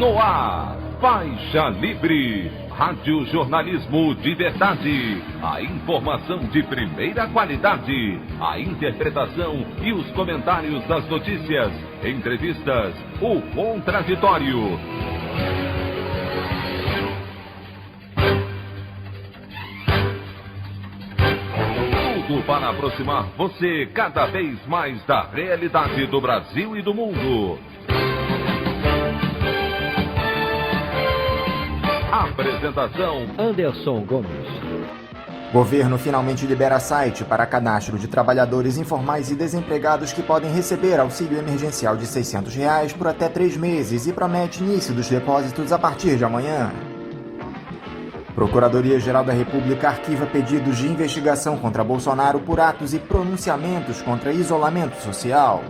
No ar, Faixa Livre, rádio jornalismo de verdade, a informação de primeira qualidade, a interpretação e os comentários das notícias, entrevistas, o contraditório. Tudo para aproximar você cada vez mais da realidade do Brasil e do mundo. Apresentação: Anderson Gomes. Governo finalmente libera site para cadastro de trabalhadores informais e desempregados que podem receber auxílio emergencial de R$ 600 por até 3 meses e promete início dos depósitos a partir de amanhã. Procuradoria-Geral da República arquiva pedidos de investigação contra Bolsonaro por atos e pronunciamentos contra isolamento social.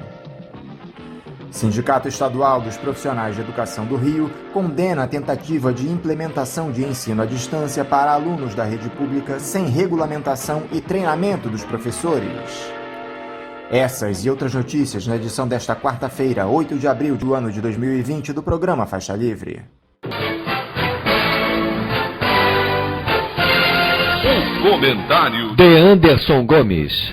Sindicato Estadual dos Profissionais de Educação do Rio condena a tentativa de implementação de ensino à distância para alunos da rede pública sem regulamentação e treinamento dos professores. Essas e outras notícias na edição desta quarta-feira, 8 de abril do ano de 2020 do programa Faixa Livre. O comentário de Anderson Gomes.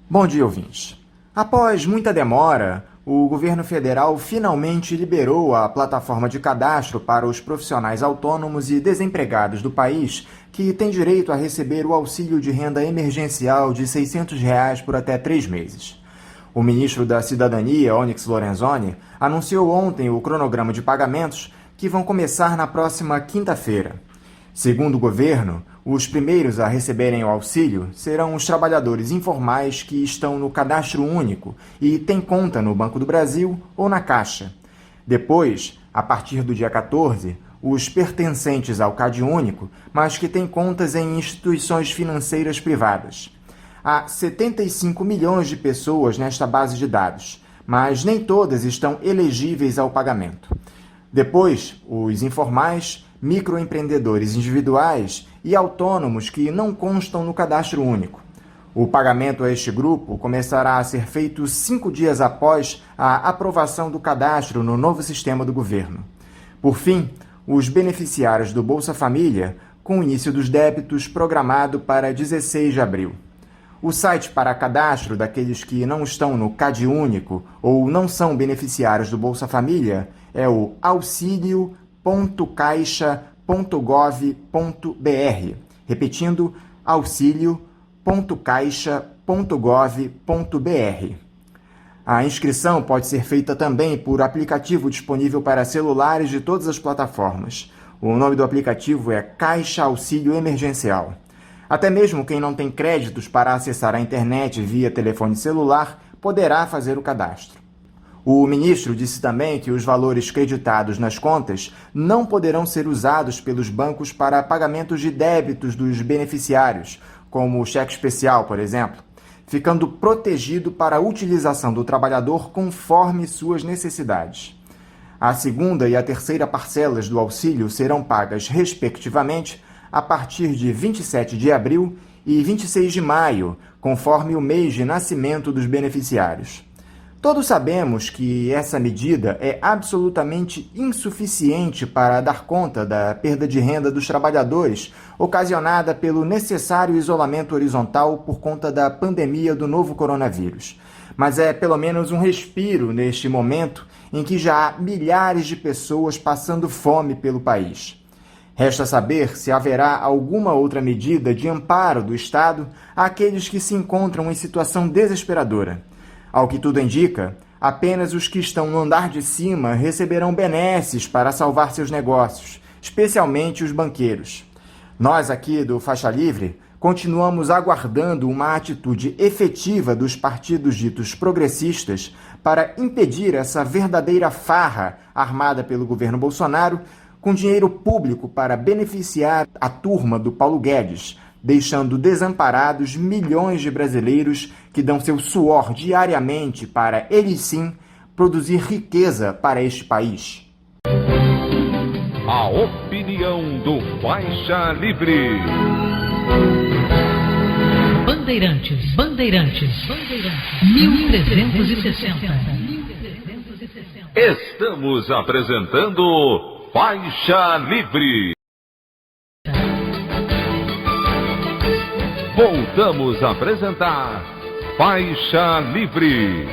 Bom dia, ouvintes. Após muita demora, o governo federal finalmente liberou a plataforma de cadastro para os profissionais autônomos e desempregados do país que têm direito a receber o auxílio de renda emergencial de R$ 600 por até 3 meses. O ministro da Cidadania, Onyx Lorenzoni, anunciou ontem o cronograma de pagamentos que vão começar na próxima quinta-feira. Segundo o governo, os primeiros a receberem o auxílio serão os trabalhadores informais que estão no Cadastro Único e têm conta no Banco do Brasil ou na Caixa. Depois, a partir do dia 14, os pertencentes ao CadÚnico, mas que têm contas em instituições financeiras privadas. Há 75 milhões de pessoas nesta base de dados, mas nem todas estão elegíveis ao pagamento. Depois, os informais, microempreendedores individuais e autônomos que não constam no Cadastro Único. O pagamento a este grupo começará a ser feito 5 dias após a aprovação do cadastro no novo sistema do governo. Por fim, os beneficiários do Bolsa Família, com o início dos débitos programado para 16 de abril. O site para cadastro daqueles que não estão no CadÚnico ou não são beneficiários do Bolsa Família é o auxilio.caixa.gov.br. Repetindo, auxilio.caixa.gov.br. A inscrição pode ser feita também por aplicativo disponível para celulares de todas as plataformas. O nome do aplicativo é Caixa Auxílio Emergencial. Até mesmo quem não tem créditos para acessar a internet via telefone celular poderá fazer o cadastro. O ministro disse também que os valores creditados nas contas não poderão ser usados pelos bancos para pagamentos de débitos dos beneficiários, como o cheque especial, por exemplo, ficando protegido para a utilização do trabalhador conforme suas necessidades. A segunda e a terceira parcelas do auxílio serão pagas, respectivamente, a partir de 27 de abril e 26 de maio, conforme o mês de nascimento dos beneficiários. Todos sabemos que essa medida é absolutamente insuficiente para dar conta da perda de renda dos trabalhadores, ocasionada pelo necessário isolamento horizontal por conta da pandemia do novo coronavírus. Mas é pelo menos um respiro neste momento em que já há milhares de pessoas passando fome pelo país. Resta saber se haverá alguma outra medida de amparo do Estado àqueles que se encontram em situação desesperadora. Ao que tudo indica, apenas os que estão no andar de cima receberão benesses para salvar seus negócios, especialmente os banqueiros. Nós aqui do Faixa Livre continuamos aguardando uma atitude efetiva dos partidos ditos progressistas para impedir essa verdadeira farra armada pelo governo Bolsonaro com dinheiro público para beneficiar a turma do Paulo Guedes, deixando desamparados milhões de brasileiros que dão seu suor diariamente para, eles sim, produzir riqueza para este país. A opinião do Faixa Livre. Bandeirantes, 1360. Estamos apresentando Faixa Livre. Voltamos a apresentar Faixa Livre.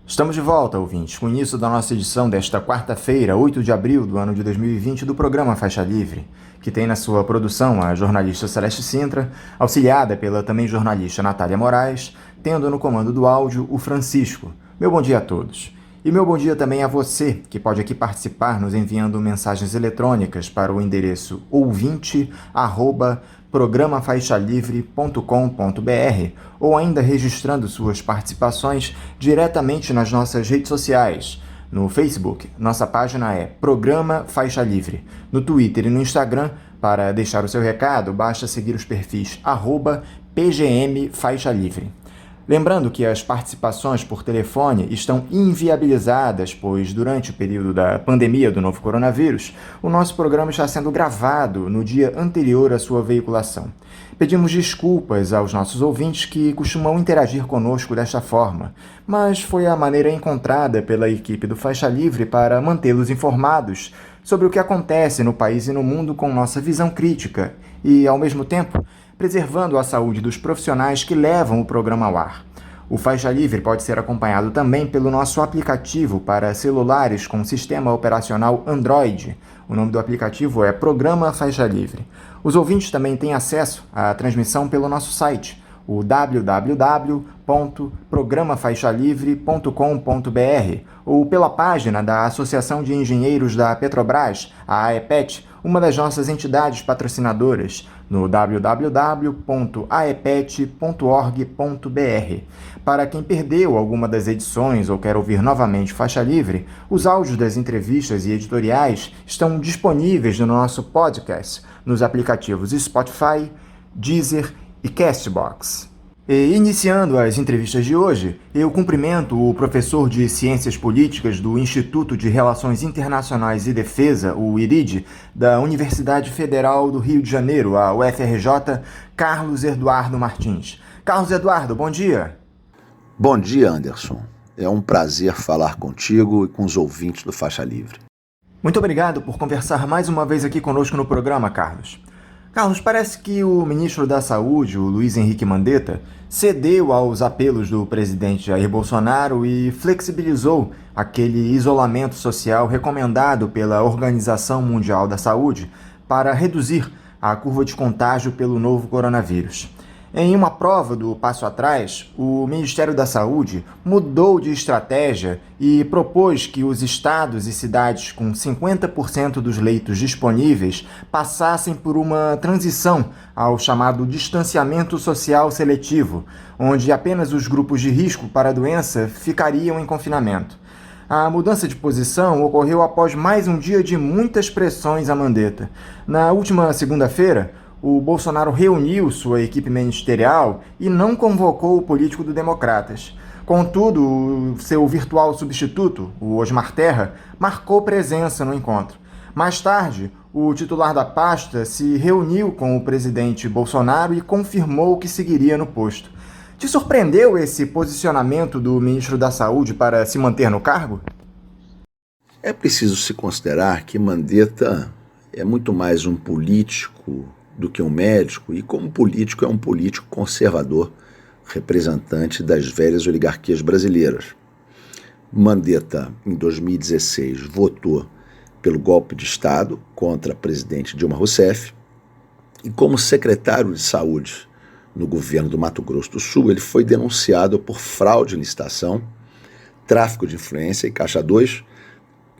Estamos de volta, ouvintes, com o início da nossa edição desta quarta-feira, 8 de abril do ano de 2020, do programa Faixa Livre, que tem na sua produção a jornalista Celeste Sintra, auxiliada pela também jornalista Natália Moraes, tendo no comando do áudio o Francisco. Meu bom dia a todos. E meu bom dia também a você, que pode aqui participar nos enviando mensagens eletrônicas para o endereço ouvinte@programafaixalivre.com.br ou ainda registrando suas participações diretamente nas nossas redes sociais. No Facebook, nossa página é Programa Faixa Livre. No Twitter e no Instagram, para deixar o seu recado, basta seguir os perfis @PGM Faixa Livre. Lembrando que as participações por telefone estão inviabilizadas, pois durante o período da pandemia do novo coronavírus, o nosso programa está sendo gravado no dia anterior à sua veiculação. Pedimos desculpas aos nossos ouvintes que costumam interagir conosco desta forma, mas foi a maneira encontrada pela equipe do Faixa Livre para mantê-los informados sobre o que acontece no país e no mundo com nossa visão crítica e, ao mesmo tempo, preservando a saúde dos profissionais que levam o programa ao ar. O Faixa Livre pode ser acompanhado também pelo nosso aplicativo para celulares com sistema operacional Android. O nome do aplicativo é Programa Faixa Livre. Os ouvintes também têm acesso à transmissão pelo nosso site, o www.programafaixalivre.com.br, ou pela página da Associação de Engenheiros da Petrobras, a AEPET, uma das nossas entidades patrocinadoras, no www.aepet.org.br. Para quem perdeu alguma das edições ou quer ouvir novamente Faixa Livre, os áudios das entrevistas e editoriais estão disponíveis no nosso podcast, nos aplicativos Spotify, Deezer e Castbox. E, iniciando as entrevistas de hoje, eu cumprimento o professor de Ciências Políticas do Instituto de Relações Internacionais e Defesa, o IRID, da Universidade Federal do Rio de Janeiro, a UFRJ, Carlos Eduardo Martins. Carlos Eduardo, bom dia. Bom dia, Anderson. É um prazer falar contigo e com os ouvintes do Faixa Livre. Muito obrigado por conversar mais uma vez aqui conosco no programa, Carlos. Carlos, parece que o ministro da Saúde, o Luiz Henrique Mandetta, cedeu aos apelos do presidente Jair Bolsonaro e flexibilizou aquele isolamento social recomendado pela Organização Mundial da Saúde para reduzir a curva de contágio pelo novo coronavírus. Em uma prova do passo atrás, o Ministério da Saúde mudou de estratégia e propôs que os estados e cidades com 50% dos leitos disponíveis passassem por uma transição ao chamado distanciamento social seletivo, onde apenas os grupos de risco para a doença ficariam em confinamento. A mudança de posição ocorreu após mais um dia de muitas pressões a Mandetta. Na última segunda-feira, o Bolsonaro reuniu sua equipe ministerial e não convocou o político do Democratas. Contudo, o seu virtual substituto, o Osmar Terra, marcou presença no encontro. Mais tarde, o titular da pasta se reuniu com o presidente Bolsonaro e confirmou que seguiria no posto. Te surpreendeu esse posicionamento do ministro da Saúde para se manter no cargo? É preciso se considerar que Mandetta é muito mais um político do que um médico, e como político é um político conservador, representante das velhas oligarquias brasileiras. Mandetta, em 2016, votou pelo golpe de Estado contra a presidente Dilma Rousseff, e como secretário de Saúde no governo do Mato Grosso do Sul, ele foi denunciado por fraude em licitação, tráfico de influência e Caixa 2,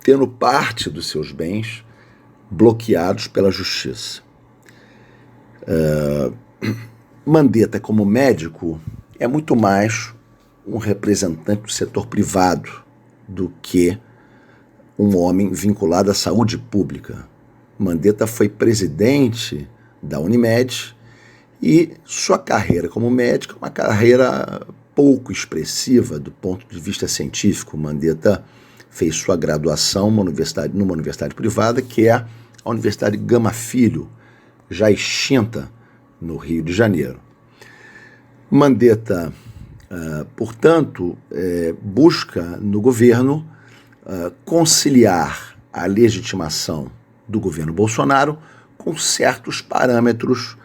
tendo parte dos seus bens bloqueados pela justiça. Mandetta, como médico, é muito mais um representante do setor privado do que um homem vinculado à saúde pública. Mandetta foi presidente da Unimed e sua carreira como médico é uma carreira pouco expressiva do ponto de vista científico. Mandetta fez sua graduação numa universidade privada, que é a Universidade Gama Filho, já extinta no Rio de Janeiro. Mandetta, portanto, busca no governo conciliar a legitimação do governo Bolsonaro com certos parâmetros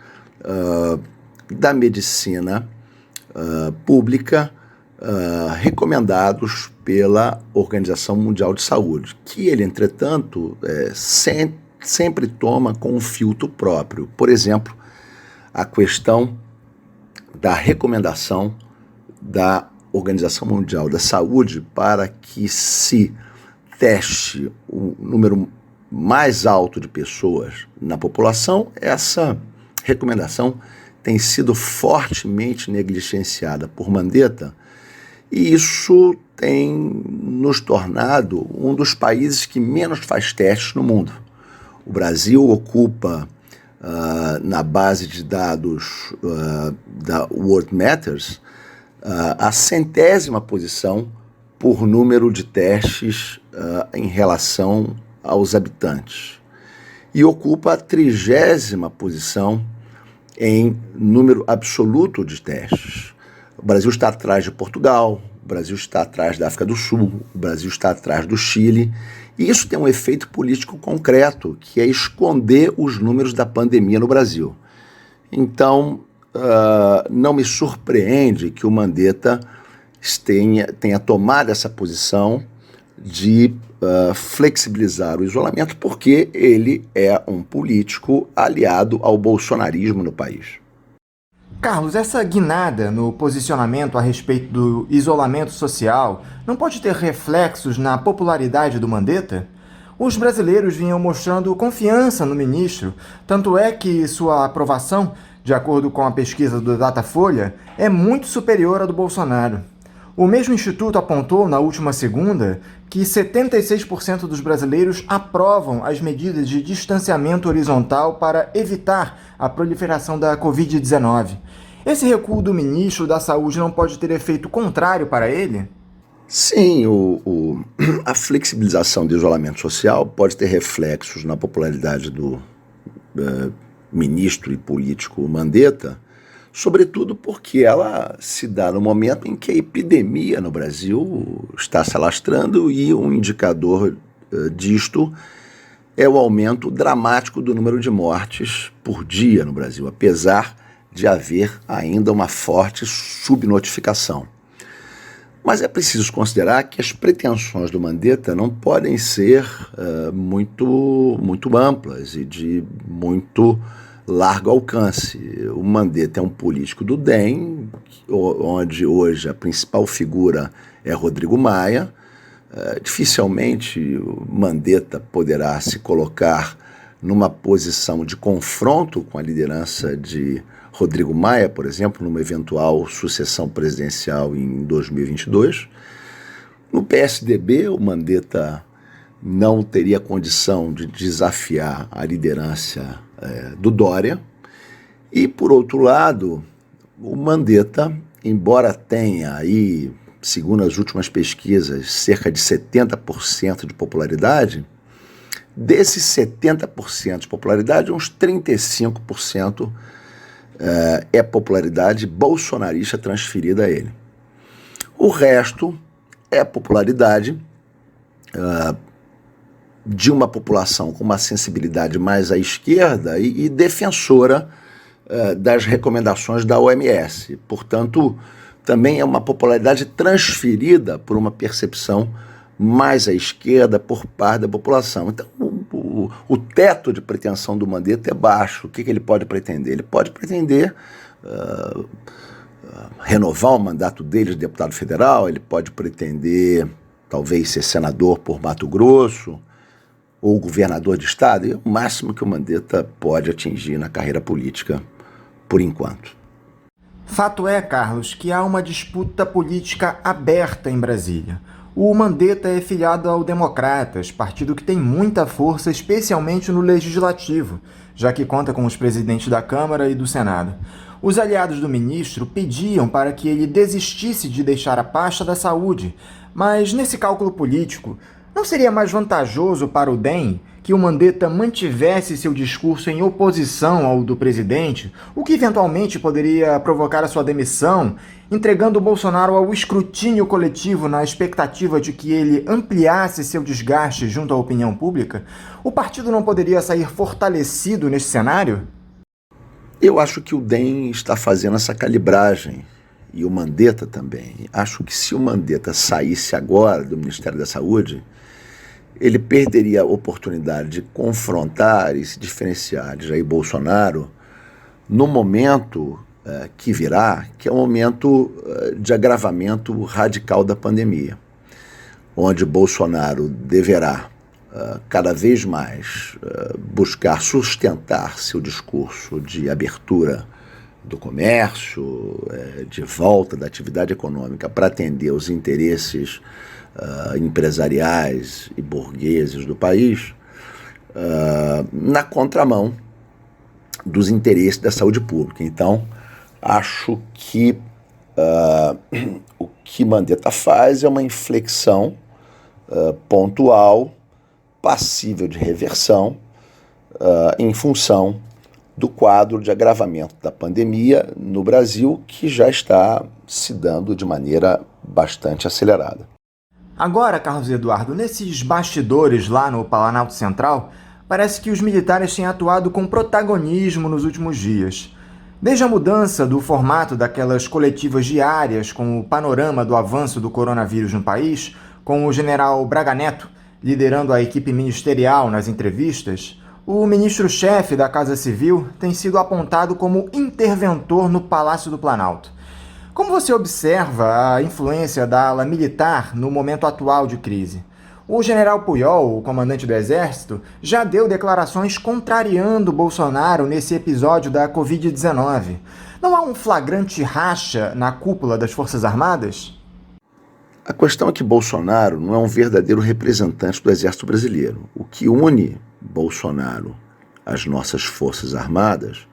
da medicina pública recomendados pela Organização Mundial de Saúde, que ele, entretanto, sempre toma com um filtro próprio. Por exemplo, a questão da recomendação da Organização Mundial da Saúde para que se teste o número mais alto de pessoas na população. Essa recomendação tem sido fortemente negligenciada por Mandetta, e isso tem nos tornado um dos países que menos faz testes no mundo. O Brasil ocupa, na base de dados da World Matters, a 100ª posição por número de testes em relação aos habitantes, e ocupa a 30ª posição em número absoluto de testes. O Brasil está atrás de Portugal, o Brasil está atrás da África do Sul, o Brasil está atrás do Chile, e isso tem um efeito político concreto, que é esconder os números da pandemia no Brasil. Então, não me surpreende que o Mandetta tenha tomado essa posição de flexibilizar o isolamento, porque ele é um político aliado ao bolsonarismo no país. Carlos, essa guinada no posicionamento a respeito do isolamento social não pode ter reflexos na popularidade do Mandetta? Os brasileiros vinham mostrando confiança no ministro, tanto é que sua aprovação, de acordo com a pesquisa do Datafolha, é muito superior à do Bolsonaro. O mesmo instituto apontou, na última segunda, que 76% dos brasileiros aprovam as medidas de distanciamento horizontal para evitar a proliferação da Covid-19. Esse recuo do ministro da Saúde não pode ter efeito contrário para ele? Sim, a flexibilização do isolamento social pode ter reflexos na popularidade do ministro e político Mandetta, sobretudo porque ela se dá no momento em que a epidemia no Brasil está se alastrando, e um indicador disto é o aumento dramático do número de mortes por dia no Brasil, apesar de haver ainda uma forte subnotificação. Mas é preciso considerar que as pretensões do Mandetta não podem ser muito amplas e de muito largo alcance. O Mandetta é um político do DEM, onde hoje a principal figura é Rodrigo Maia. Dificilmente o Mandetta poderá se colocar numa posição de confronto com a liderança de Rodrigo Maia, por exemplo, numa eventual sucessão presidencial em 2022. No PSDB, o Mandetta não teria condição de desafiar a liderança do Dória. E, por outro lado, o Mandetta, embora tenha aí, segundo as últimas pesquisas, cerca de 70% de popularidade, desses 70% de popularidade, uns 35% é popularidade bolsonarista transferida a ele. O resto é popularidade de uma população com uma sensibilidade mais à esquerda e defensora das recomendações da OMS. Portanto, também é uma popularidade transferida por uma percepção mais à esquerda por parte da população. Então, o teto de pretensão do Mandetta é baixo. O que ele pode pretender? Ele pode pretender renovar o mandato dele de deputado federal, ele pode pretender talvez ser senador por Mato Grosso ou governador de estado. É o máximo que o Mandetta pode atingir na carreira política por enquanto. Fato é, Carlos, que há uma disputa política aberta em Brasília. O Mandetta é filiado ao Democratas, partido que tem muita força, especialmente no Legislativo, já que conta com os presidentes da Câmara e do Senado. Os aliados do ministro pediam para que ele desistisse de deixar a pasta da saúde, mas nesse cálculo político, não seria mais vantajoso para o DEM que o Mandetta mantivesse seu discurso em oposição ao do presidente, o que eventualmente poderia provocar a sua demissão, entregando o Bolsonaro ao escrutínio coletivo na expectativa de que ele ampliasse seu desgaste junto à opinião pública? O partido não poderia sair fortalecido nesse cenário? Eu acho que o DEM está fazendo essa calibragem, e o Mandetta também. Acho que se o Mandetta saísse agora do Ministério da Saúde, ele perderia a oportunidade de confrontar e se diferenciar de Jair Bolsonaro no momento que virá, que é o momento de agravamento radical da pandemia, onde Bolsonaro deverá cada vez mais buscar sustentar seu discurso de abertura do comércio, de volta da atividade econômica para atender os interesses empresariais e burgueses do país, na contramão dos interesses da saúde pública. Então, acho que o que Mandetta faz é uma inflexão pontual, passível de reversão, em função do quadro de agravamento da pandemia no Brasil, que já está se dando de maneira bastante acelerada. Agora, Carlos Eduardo, nesses bastidores lá no Planalto Central, parece que os militares têm atuado com protagonismo nos últimos dias. Desde a mudança do formato daquelas coletivas diárias com o panorama do avanço do coronavírus no país, com o general Braga Neto liderando a equipe ministerial nas entrevistas, o ministro-chefe da Casa Civil tem sido apontado como interventor no Palácio do Planalto. Como você observa a influência da ala militar no momento atual de crise? O general Puyol, o comandante do Exército, já deu declarações contrariando Bolsonaro nesse episódio da Covid-19. Não há um flagrante racha na cúpula das Forças Armadas? A questão é que Bolsonaro não é um verdadeiro representante do Exército brasileiro. O que une Bolsonaro às nossas Forças Armadas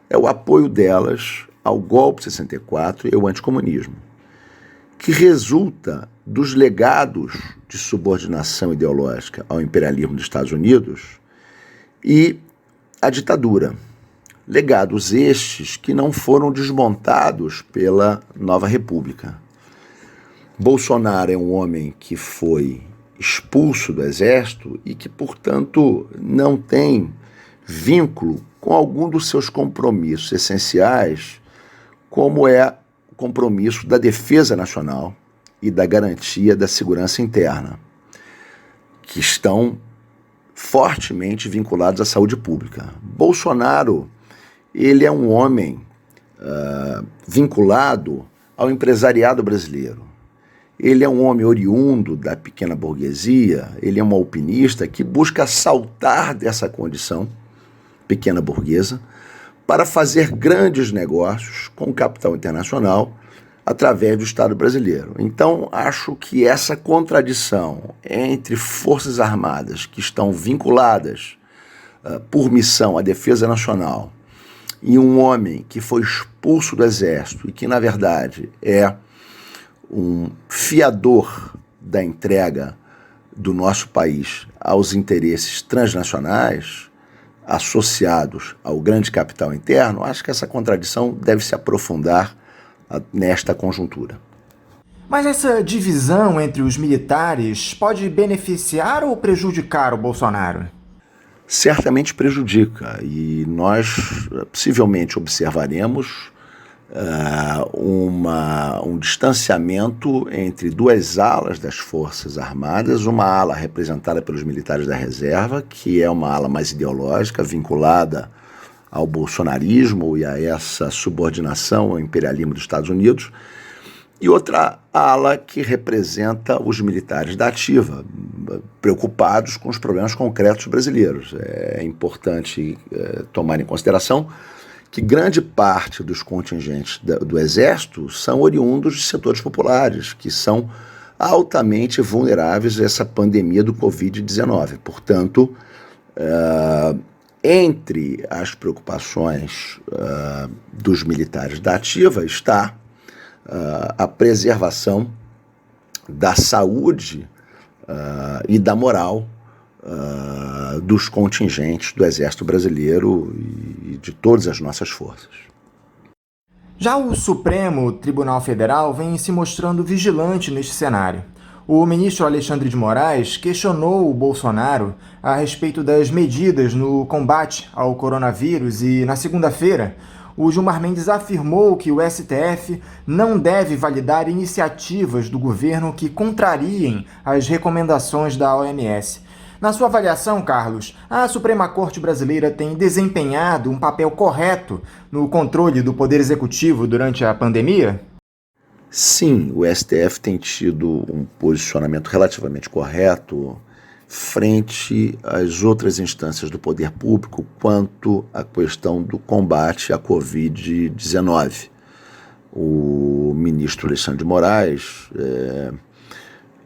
é o apoio delas ao golpe de 64 e ao anticomunismo, que resulta dos legados de subordinação ideológica ao imperialismo dos Estados Unidos e à ditadura. Legados estes que não foram desmontados pela Nova República. Bolsonaro é um homem que foi expulso do Exército e que, portanto, não tem vínculo com algum dos seus compromissos essenciais, como é o compromisso da defesa nacional e da garantia da segurança interna, que estão fortemente vinculados à saúde pública. Bolsonaro, ele é um homem vinculado ao empresariado brasileiro. Ele é um homem oriundo da pequena burguesia, ele é um alpinista que busca saltar dessa condição pequena burguesa para fazer grandes negócios com o capital internacional através do Estado brasileiro. Então, acho que essa contradição entre forças armadas que estão vinculadas por missão à defesa nacional e um homem que foi expulso do Exército e que, na verdade, é um fiador da entrega do nosso país aos interesses transnacionais associados ao grande capital interno, acho que essa contradição deve se aprofundar nesta conjuntura. Mas essa divisão entre os militares pode beneficiar ou prejudicar o Bolsonaro? Certamente prejudica, e nós possivelmente observaremos um distanciamento entre duas alas das Forças Armadas, uma ala representada pelos militares da reserva, que é uma ala mais ideológica, vinculada ao bolsonarismo e a essa subordinação ao imperialismo dos Estados Unidos, e outra ala que representa os militares da ativa, preocupados com os problemas concretos brasileiros. É importante tomar em consideração que grande parte dos contingentes do Exército são oriundos de setores populares, que são altamente vulneráveis a essa pandemia do Covid-19. Portanto, entre as preocupações dos militares da ativa está a preservação da saúde e da moral dos contingentes do Exército Brasileiro e de todas as nossas forças. Já o Supremo Tribunal Federal vem se mostrando vigilante neste cenário. O ministro Alexandre de Moraes questionou o Bolsonaro a respeito das medidas no combate ao coronavírus e, na segunda-feira, o Gilmar Mendes afirmou que o STF não deve validar iniciativas do governo que contrariem as recomendações da OMS. Na sua avaliação, Carlos, a Suprema Corte Brasileira tem desempenhado um papel correto no controle do Poder Executivo durante a pandemia? Sim, o STF tem tido um posicionamento relativamente correto frente às outras instâncias do poder público quanto à questão do combate à Covid-19. O ministro Alexandre de Moraes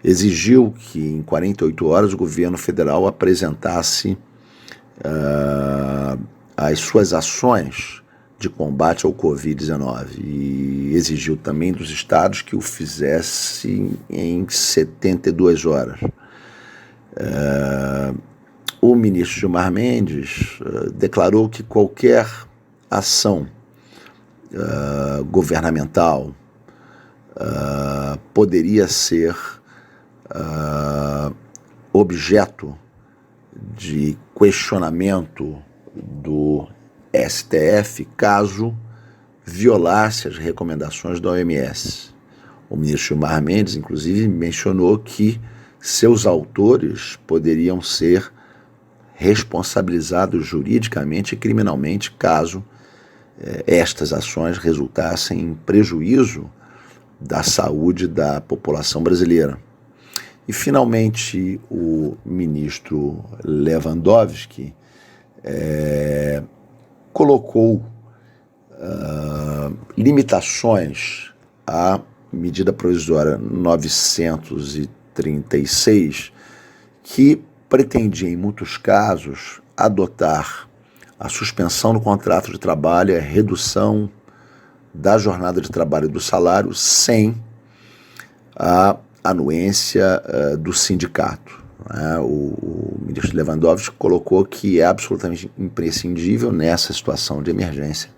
exigiu que em 48 horas o governo federal apresentasse as suas ações de combate ao Covid-19 e exigiu também dos estados que o fizessem em 72 horas. O ministro Gilmar Mendes declarou que qualquer ação governamental poderia ser objeto de questionamento do STF caso violasse as recomendações da OMS. O ministro Gilmar Mendes, inclusive, mencionou que seus autores poderiam ser responsabilizados juridicamente e criminalmente caso estas ações resultassem em prejuízo da saúde da população brasileira. E, finalmente, o ministro Lewandowski colocou limitações à medida provisória 936, que pretendia, em muitos casos, adotar a suspensão do contrato de trabalho, a redução da jornada de trabalho e do salário sem a anuência do sindicato. O ministro Lewandowski colocou que é absolutamente imprescindível nessa situação de emergência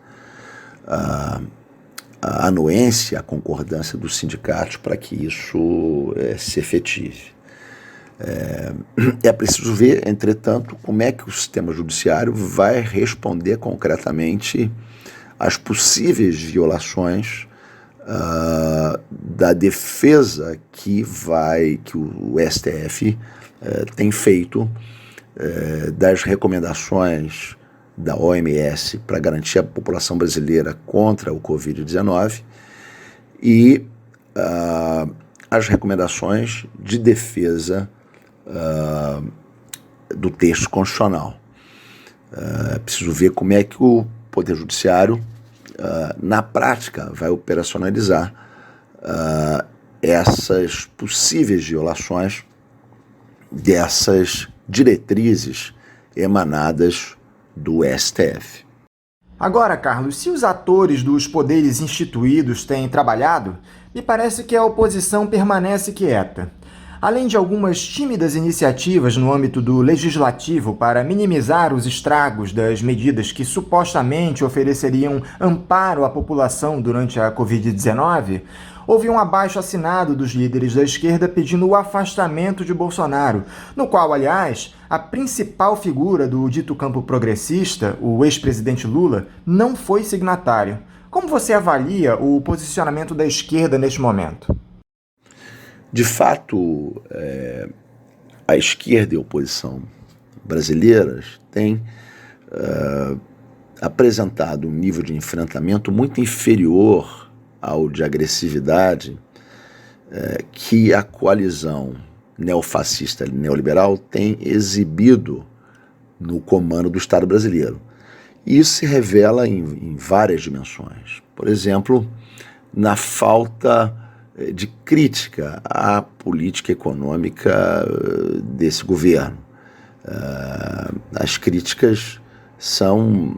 a anuência, a concordância dos sindicatos para que isso se efetive. É preciso ver, entretanto, como é que o sistema judiciário vai responder concretamente às possíveis violações da defesa que o STF tem feito das recomendações da OMS para garantir a população brasileira contra o Covid-19 e as recomendações de defesa do texto constitucional. É preciso ver como é que o Poder Judiciário, na prática, vai operacionalizar essas possíveis violações dessas diretrizes emanadas do STF. Agora, Carlos, se os atores dos poderes instituídos têm trabalhado, me parece que a oposição permanece quieta. Além de algumas tímidas iniciativas no âmbito do legislativo para minimizar os estragos das medidas que supostamente ofereceriam amparo à população durante a Covid-19, houve um abaixo-assinado dos líderes da esquerda pedindo o afastamento de Bolsonaro, no qual, aliás, a principal figura do dito campo progressista, o ex-presidente Lula, não foi signatário. Como você avalia o posicionamento da esquerda neste momento? De fato, a esquerda e a oposição brasileiras têm apresentado um nível de enfrentamento muito inferior ao de agressividade que a coalizão neofascista neoliberal tem exibido no comando do Estado brasileiro. Isso se revela em várias dimensões. Por exemplo, na falta de crítica à política econômica desse governo. As críticas são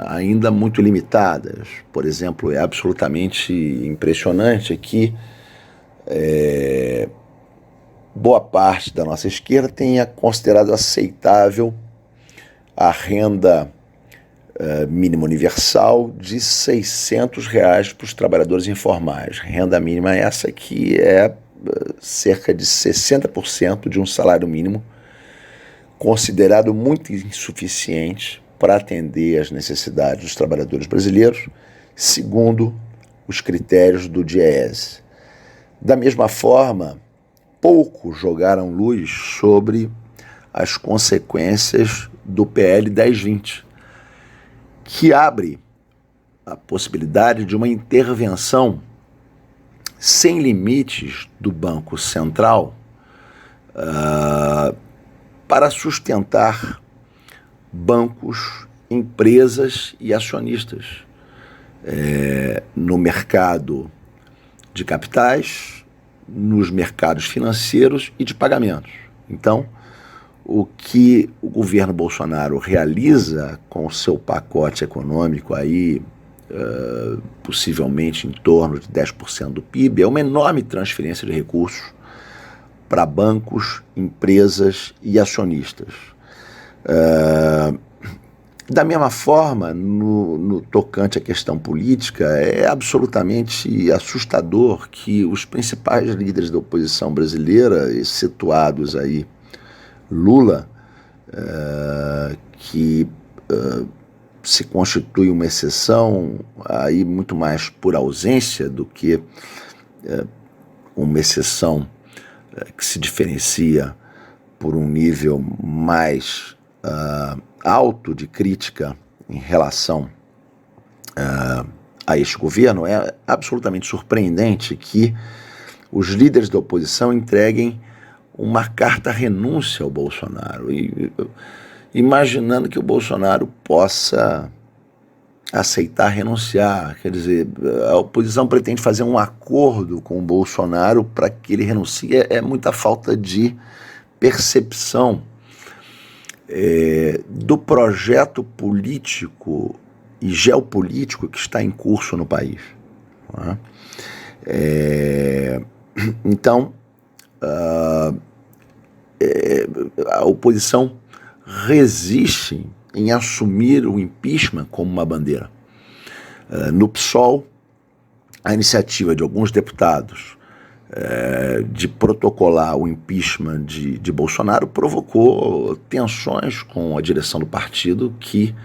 ainda muito limitadas. Por exemplo, é absolutamente impressionante que boa parte da nossa esquerda tenha considerado aceitável a renda mínima universal de R$ 600 para os trabalhadores informais. Renda mínima essa que é cerca de 60% de um salário mínimo, considerado muito insuficiente para atender às necessidades dos trabalhadores brasileiros, segundo os critérios do DIEESE. Da mesma forma, poucos jogaram luz sobre as consequências do PL 1020, que abre a possibilidade de uma intervenção sem limites do Banco Central para sustentar bancos, empresas e acionistas no mercado de capitais, nos mercados financeiros e de pagamentos. Então, o que o governo Bolsonaro realiza com o seu pacote econômico aí, possivelmente em torno de 10% do PIB, é uma enorme transferência de recursos para bancos, empresas e acionistas. Da mesma forma, no tocante à questão política, é absolutamente assustador que os principais líderes da oposição brasileira, situados aí, Lula, que se constitui uma exceção, aí muito mais por ausência do que uma exceção que se diferencia por um nível mais alto de crítica em relação a este governo. É absolutamente surpreendente que os líderes da oposição entreguem uma carta renúncia ao Bolsonaro, imaginando que o Bolsonaro possa aceitar renunciar. Quer dizer, a oposição pretende fazer um acordo com o Bolsonaro para que ele renuncie. É muita falta de percepção do projeto político e geopolítico que está em curso no país. Não é? Então, a oposição resiste em assumir o impeachment como uma bandeira. No PSOL, a iniciativa de alguns deputados de protocolar o impeachment de Bolsonaro provocou tensões com a direção do partido, que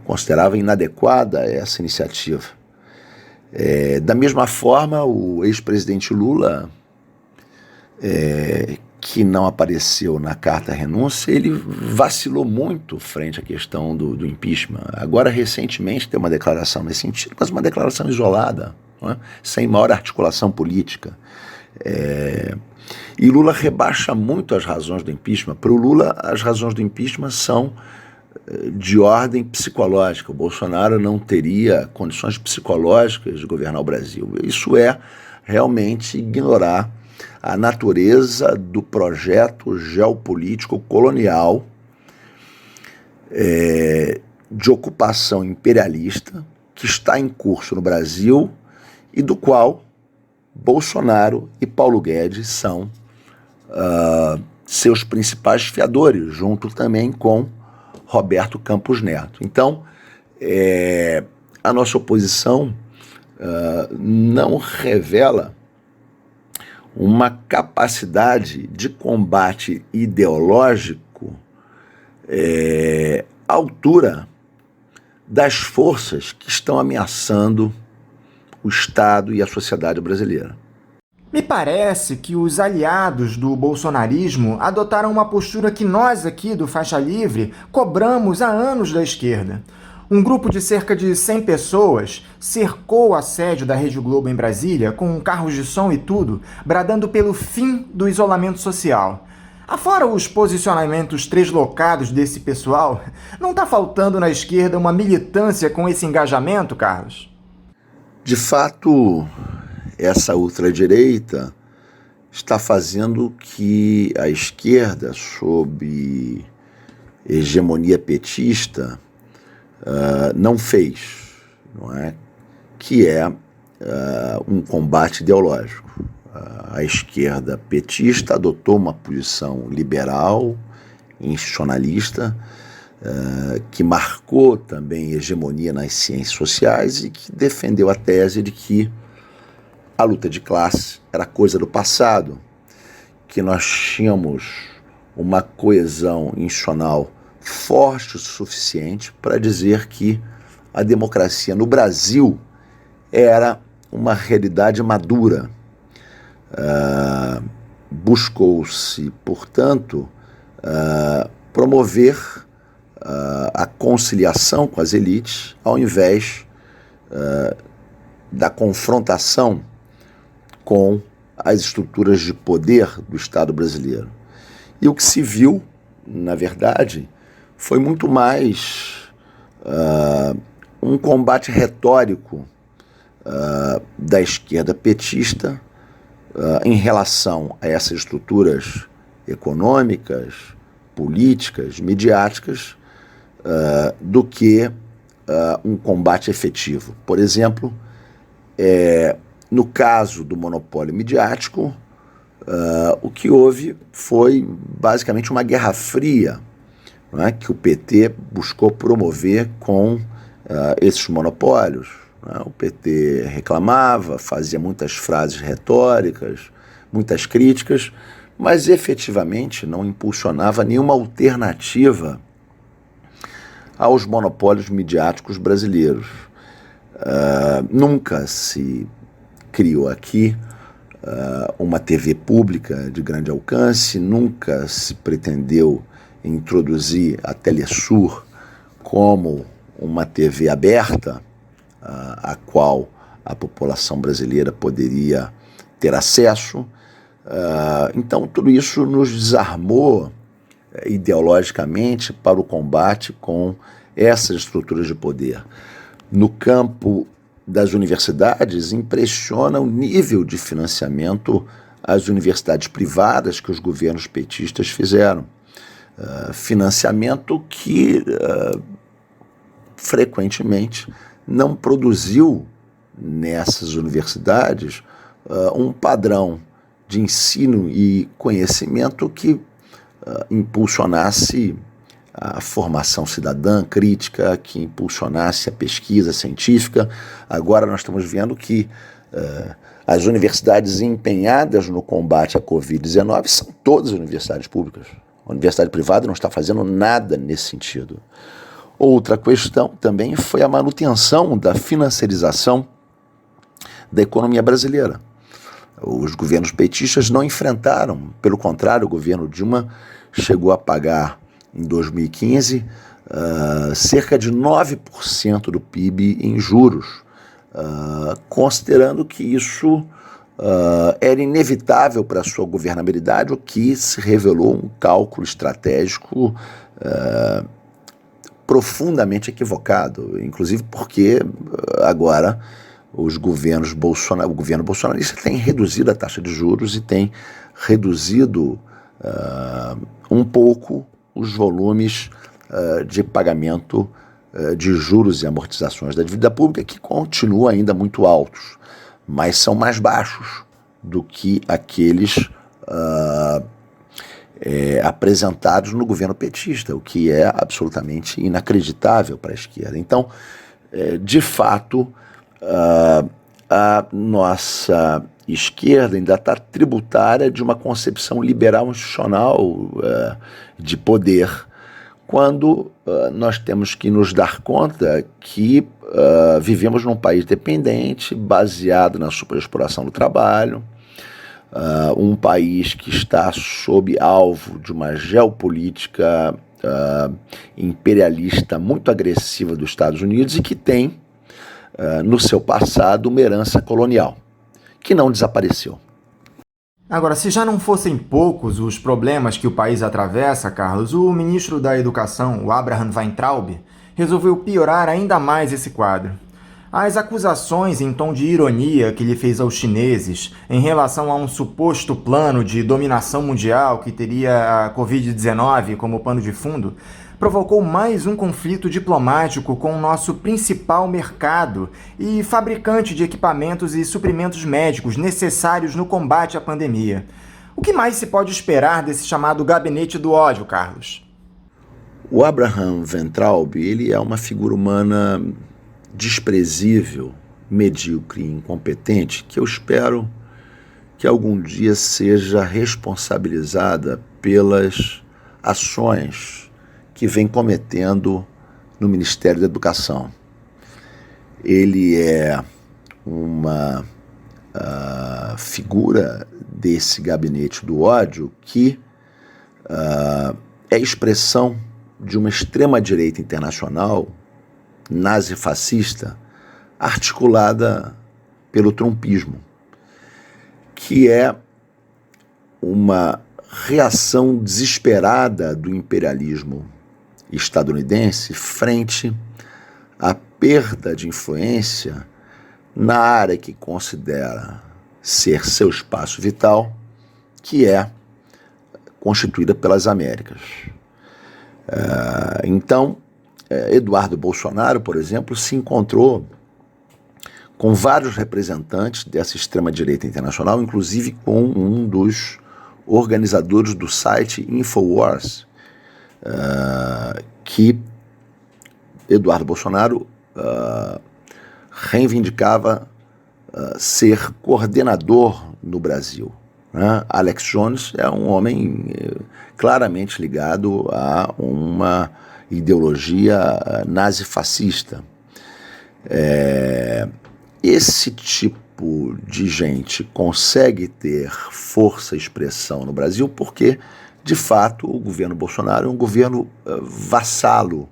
considerava inadequada essa iniciativa. Da mesma forma, o ex-presidente Lula, que não apareceu na carta renúncia, ele vacilou muito frente à questão do impeachment. Agora, recentemente, tem uma declaração nesse sentido, mas uma declaração isolada, não é? Sem maior articulação política. E Lula rebaixa muito as razões do impeachment. Para o Lula, as razões do impeachment são de ordem psicológica. O Bolsonaro não teria condições psicológicas de governar o Brasil. Isso é realmente ignorar a natureza do projeto geopolítico colonial de ocupação imperialista que está em curso no Brasil e do qual Bolsonaro e Paulo Guedes são seus principais fiadores, junto também com Roberto Campos Neto. Então, a nossa oposição não revela uma capacidade de combate ideológico à altura das forças que estão ameaçando o Estado e a sociedade brasileira. Me parece que os aliados do bolsonarismo adotaram uma postura que nós aqui do Faixa Livre cobramos há anos da esquerda. Um grupo de cerca de 100 pessoas cercou a sede da Rede Globo em Brasília com carros de som e tudo, bradando pelo fim do isolamento social. Afora os posicionamentos treslocados desse pessoal, não está faltando na esquerda uma militância com esse engajamento, Carlos? De fato, essa ultradireita está fazendo que a esquerda, sob hegemonia petista, não fez, não é? Que é um combate ideológico. A esquerda petista adotou uma posição liberal, institucionalista, que marcou também hegemonia nas ciências sociais e que defendeu a tese de que a luta de classe era coisa do passado, que nós tínhamos uma coesão institucional forte o suficiente para dizer que a democracia no Brasil era uma realidade madura. Buscou-se, portanto, promover a conciliação com as elites ao invés da confrontação com as estruturas de poder do Estado brasileiro. E o que se viu, na verdade, foi muito mais um combate retórico da esquerda petista em relação a essas estruturas econômicas, políticas, midiáticas, do que um combate efetivo. Por exemplo, no caso do monopólio midiático, o que houve foi basicamente uma guerra fria, não é, que o PT buscou promover com esses monopólios. Não é? O PT reclamava, fazia muitas frases retóricas, muitas críticas, mas efetivamente não impulsionava nenhuma alternativa aos monopólios midiáticos brasileiros. Nunca se criou aqui uma TV pública de grande alcance, nunca se pretendeu introduzir a Telesur como uma TV aberta, a qual a população brasileira poderia ter acesso. Então, tudo isso nos desarmou ideologicamente para o combate com essas estruturas de poder. No campo das universidades, impressiona o nível de financiamento às universidades privadas que os governos petistas fizeram. Financiamento que frequentemente não produziu nessas universidades um padrão de ensino e conhecimento que impulsionasse a formação cidadã crítica, que impulsionasse a pesquisa científica. Agora nós estamos vendo que as universidades empenhadas no combate à Covid-19 são todas universidades públicas. A universidade privada não está fazendo nada nesse sentido. Outra questão também foi a manutenção da financiarização da economia brasileira. Os governos petistas não enfrentaram, pelo contrário, o governo Dilma chegou a pagar, em 2015, cerca de 9% do PIB em juros, considerando que isso era inevitável para a sua governabilidade, o que se revelou um cálculo estratégico profundamente equivocado, inclusive porque agora o governo bolsonarista tem reduzido a taxa de juros e tem reduzido um pouco os volumes de pagamento de juros e amortizações da dívida pública, que continuam ainda muito altos, mas são mais baixos do que aqueles apresentados no governo petista, o que é absolutamente inacreditável para a esquerda. Então, de fato, a nossa esquerda ainda está tributária de uma concepção liberal institucional de poder, quando nós temos que nos dar conta que vivemos num país dependente, baseado na superexploração do trabalho, um país que está sob alvo de uma geopolítica imperialista muito agressiva dos Estados Unidos e que tem no seu passado uma herança colonial, que não desapareceu. Agora, se já não fossem poucos os problemas que o país atravessa, Carlos, o ministro da Educação, o Abraham Weintraub, resolveu piorar ainda mais esse quadro. As acusações em tom de ironia que ele fez aos chineses em relação a um suposto plano de dominação mundial que teria a Covid-19 como pano de fundo provocou mais um conflito diplomático com o nosso principal mercado e fabricante de equipamentos e suprimentos médicos necessários no combate à pandemia. O que mais se pode esperar desse chamado gabinete do ódio, Carlos? O Abraham Weintraub, ele é uma figura humana desprezível, medíocre e incompetente, que eu espero que algum dia seja responsabilizada pelas ações que vem cometendo no Ministério da Educação. Ele é uma figura desse gabinete do ódio que é expressão de uma extrema-direita internacional nazifascista articulada pelo trumpismo, que é uma reação desesperada do imperialismo estadunidense frente à perda de influência na área que considera ser seu espaço vital, que é constituída pelas Américas. Então, Eduardo Bolsonaro, por exemplo, se encontrou com vários representantes dessa extrema-direita internacional, inclusive com um dos organizadores do site Infowars, que Eduardo Bolsonaro reivindicava ser coordenador no Brasil. Alex Jones é um homem claramente ligado a uma ideologia nazifascista. Esse tipo de gente consegue ter força e expressão no Brasil porque, de fato, o governo Bolsonaro é um governo vassalo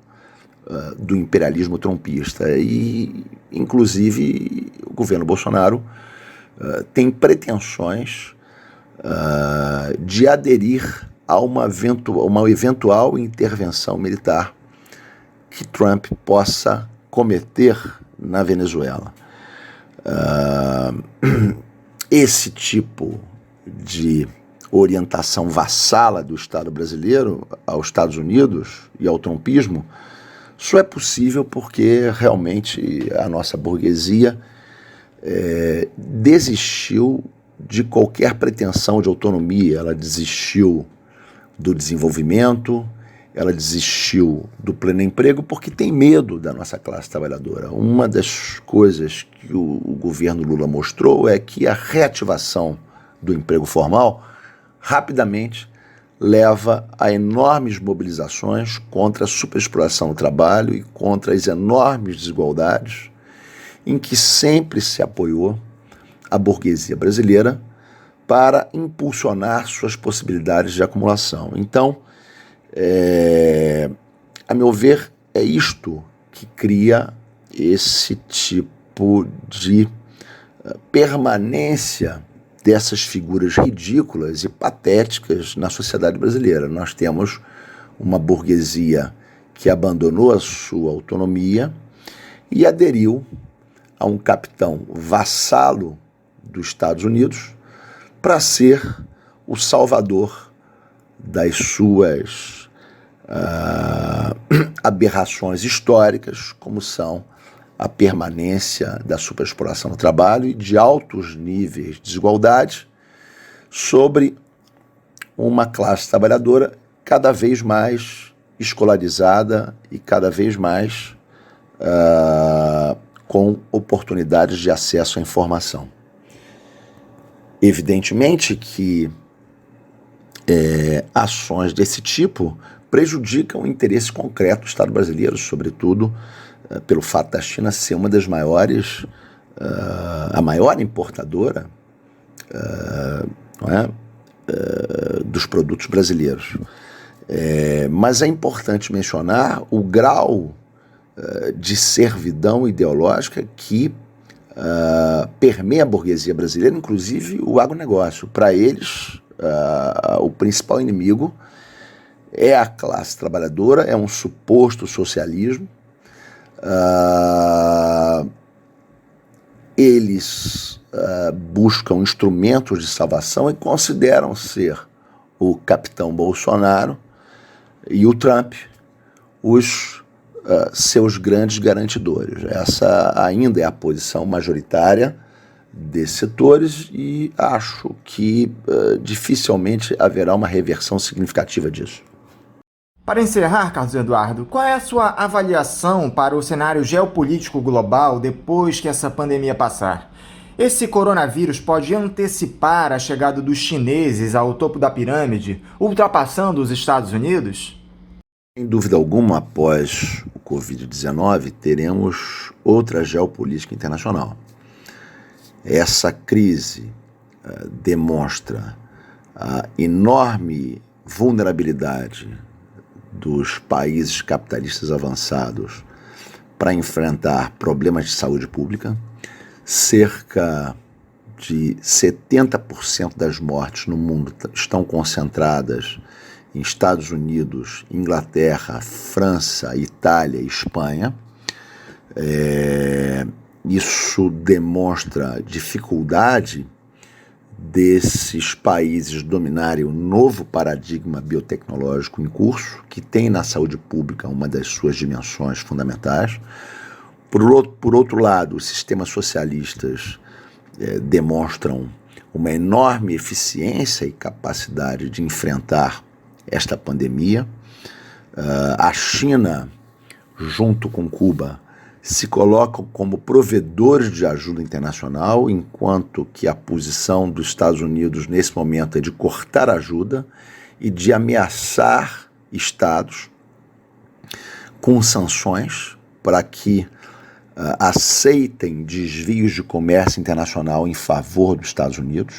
do imperialismo trumpista e, inclusive, o governo Bolsonaro tem pretensões de aderir a uma eventual intervenção militar que Trump possa cometer na Venezuela. Esse tipo de orientação vassala do Estado brasileiro aos Estados Unidos e ao trumpismo só é possível porque realmente a nossa burguesia desistiu de qualquer pretensão de autonomia. Ela desistiu do desenvolvimento, ela desistiu do pleno emprego porque tem medo da nossa classe trabalhadora. Uma das coisas que o governo Lula mostrou é que a reativação do emprego formal rapidamente leva a enormes mobilizações contra a superexploração do trabalho e contra as enormes desigualdades em que sempre se apoiou a burguesia brasileira para impulsionar suas possibilidades de acumulação. Então, a meu ver, é isto que cria esse tipo de permanência dessas figuras ridículas e patéticas na sociedade brasileira. Nós temos uma burguesia que abandonou a sua autonomia e aderiu a um capitão vassalo dos Estados Unidos para ser o salvador das suas aberrações históricas, como são a permanência da superexploração do trabalho e de altos níveis de desigualdade sobre uma classe trabalhadora cada vez mais escolarizada e cada vez mais com oportunidades de acesso à informação. Evidentemente que ações desse tipo prejudicam o interesse concreto do Estado brasileiro, sobretudo pelo fato da China ser uma das maiores, a maior importadora dos produtos brasileiros. Mas é importante mencionar o grau de servidão ideológica que permeia a burguesia brasileira, inclusive o agronegócio. Para eles, o principal inimigo é a classe trabalhadora, é um suposto socialismo, eles buscam instrumentos de salvação e consideram ser o capitão Bolsonaro e o Trump os seus grandes garantidores. Essa ainda é a posição majoritária desses setores e acho que dificilmente haverá uma reversão significativa disso. Para encerrar, Carlos Eduardo, qual é a sua avaliação para o cenário geopolítico global depois que essa pandemia passar? Esse coronavírus pode antecipar a chegada dos chineses ao topo da pirâmide, ultrapassando os Estados Unidos? Sem dúvida alguma, após o Covid-19, teremos outra geopolítica internacional. Essa crise demonstra a enorme vulnerabilidade dos países capitalistas avançados para enfrentar problemas de saúde pública. Cerca de 70% das mortes no mundo estão concentradas em Estados Unidos, Inglaterra, França, Itália e Espanha. Isso demonstra a dificuldade desses países dominarem o novo paradigma biotecnológico em curso, que tem na saúde pública uma das suas dimensões fundamentais. Por outro lado, os sistemas socialistas demonstram uma enorme eficiência e capacidade de enfrentar esta pandemia. A China, junto com Cuba, se colocam como provedores de ajuda internacional, enquanto que a posição dos Estados Unidos nesse momento é de cortar ajuda e de ameaçar estados com sanções para que aceitem desvios de comércio internacional em favor dos Estados Unidos.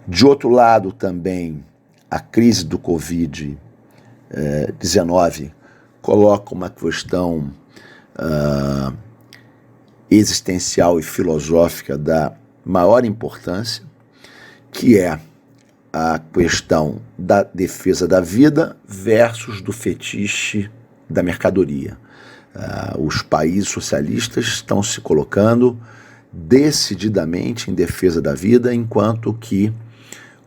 De outro lado, também, a crise do Covid-19 coloca uma questão existencial e filosófica da maior importância, que é a questão da defesa da vida versus do fetiche da mercadoria. Os países socialistas estão se colocando decididamente em defesa da vida, enquanto que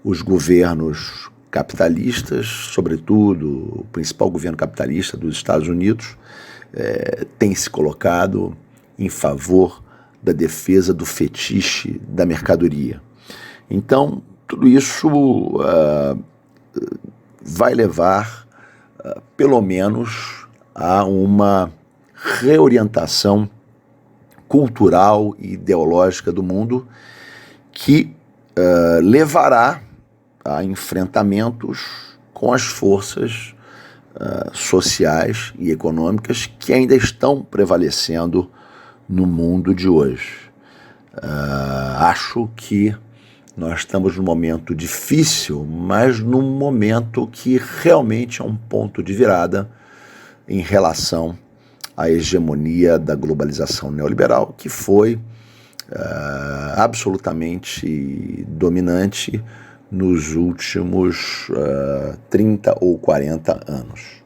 os governos capitalistas, sobretudo o principal governo capitalista dos Estados Unidos, tem se colocado em favor da defesa do fetiche da mercadoria. Então, tudo isso vai levar, pelo menos, a uma reorientação cultural e ideológica do mundo que levará a enfrentamentos com as forças sociais e econômicas que ainda estão prevalecendo no mundo de hoje. Acho que nós estamos num momento difícil, mas num momento que realmente é um ponto de virada em relação à hegemonia da globalização neoliberal, que foi absolutamente dominante nos últimos 30 ou 40 anos.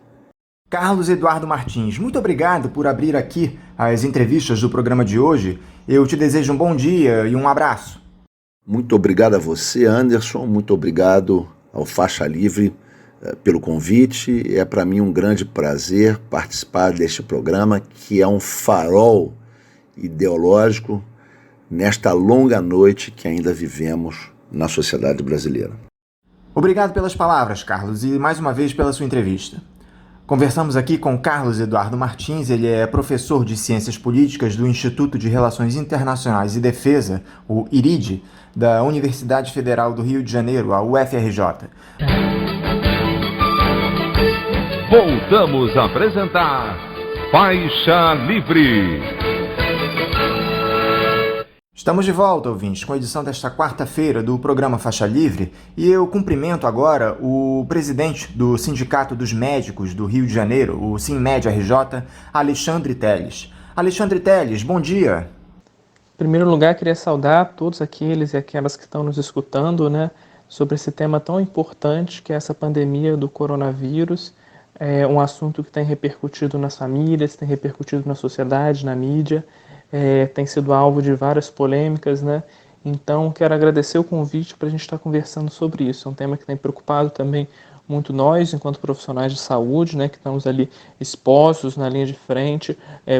Carlos Eduardo Martins, muito obrigado por abrir aqui as entrevistas do programa de hoje. Eu te desejo um bom dia e um abraço. Muito obrigado a você, Anderson. Muito obrigado ao Faixa Livre pelo convite. É para mim um grande prazer participar deste programa, que é um farol ideológico nesta longa noite que ainda vivemos na sociedade brasileira. Obrigado pelas palavras, Carlos, e mais uma vez pela sua entrevista. Conversamos aqui com Carlos Eduardo Martins. Ele é professor de Ciências Políticas do Instituto de Relações Internacionais e Defesa, o IRIDE, da Universidade Federal do Rio de Janeiro, a UFRJ. Voltamos a apresentar Faixa Livre. Estamos de volta, ouvintes, com a edição desta quarta-feira do programa Faixa Livre, e eu cumprimento agora o presidente do Sindicato dos Médicos do Rio de Janeiro, o SINMED-RJ, Alexandre Telles. Alexandre Telles, bom dia. Em primeiro lugar, queria saudar todos aqueles e aquelas que estão nos escutando, sobre esse tema tão importante que é essa pandemia do coronavírus. É um assunto que tem repercutido nas famílias, tem repercutido na sociedade, na mídia. tem sido alvo de várias polêmicas, né? Então, quero agradecer o convite para a gente estar conversando sobre isso. É um tema que tem preocupado também muito nós, enquanto profissionais de saúde, né, que estamos ali expostos na linha de frente,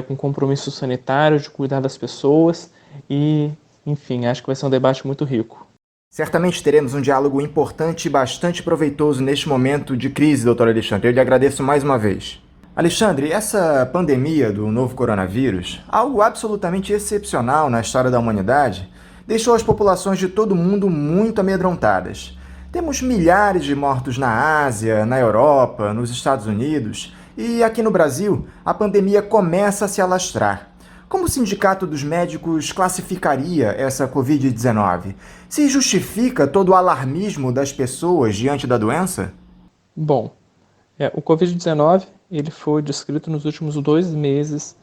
com compromisso sanitário, de cuidar das pessoas e, enfim, acho que vai ser um debate muito rico. Certamente teremos um diálogo importante e bastante proveitoso neste momento de crise, doutor Alexandre. Eu lhe agradeço mais uma vez. Alexandre, essa pandemia do novo coronavírus, algo absolutamente excepcional na história da humanidade, deixou as populações de todo o mundo muito amedrontadas. Temos milhares de mortos na Ásia, na Europa, nos Estados Unidos e aqui no Brasil a pandemia começa a se alastrar. Como o Sindicato dos Médicos classificaria essa Covid-19? Se justifica todo o alarmismo das pessoas diante da doença? Bom, o Covid-19 ele foi descrito nos últimos 2 meses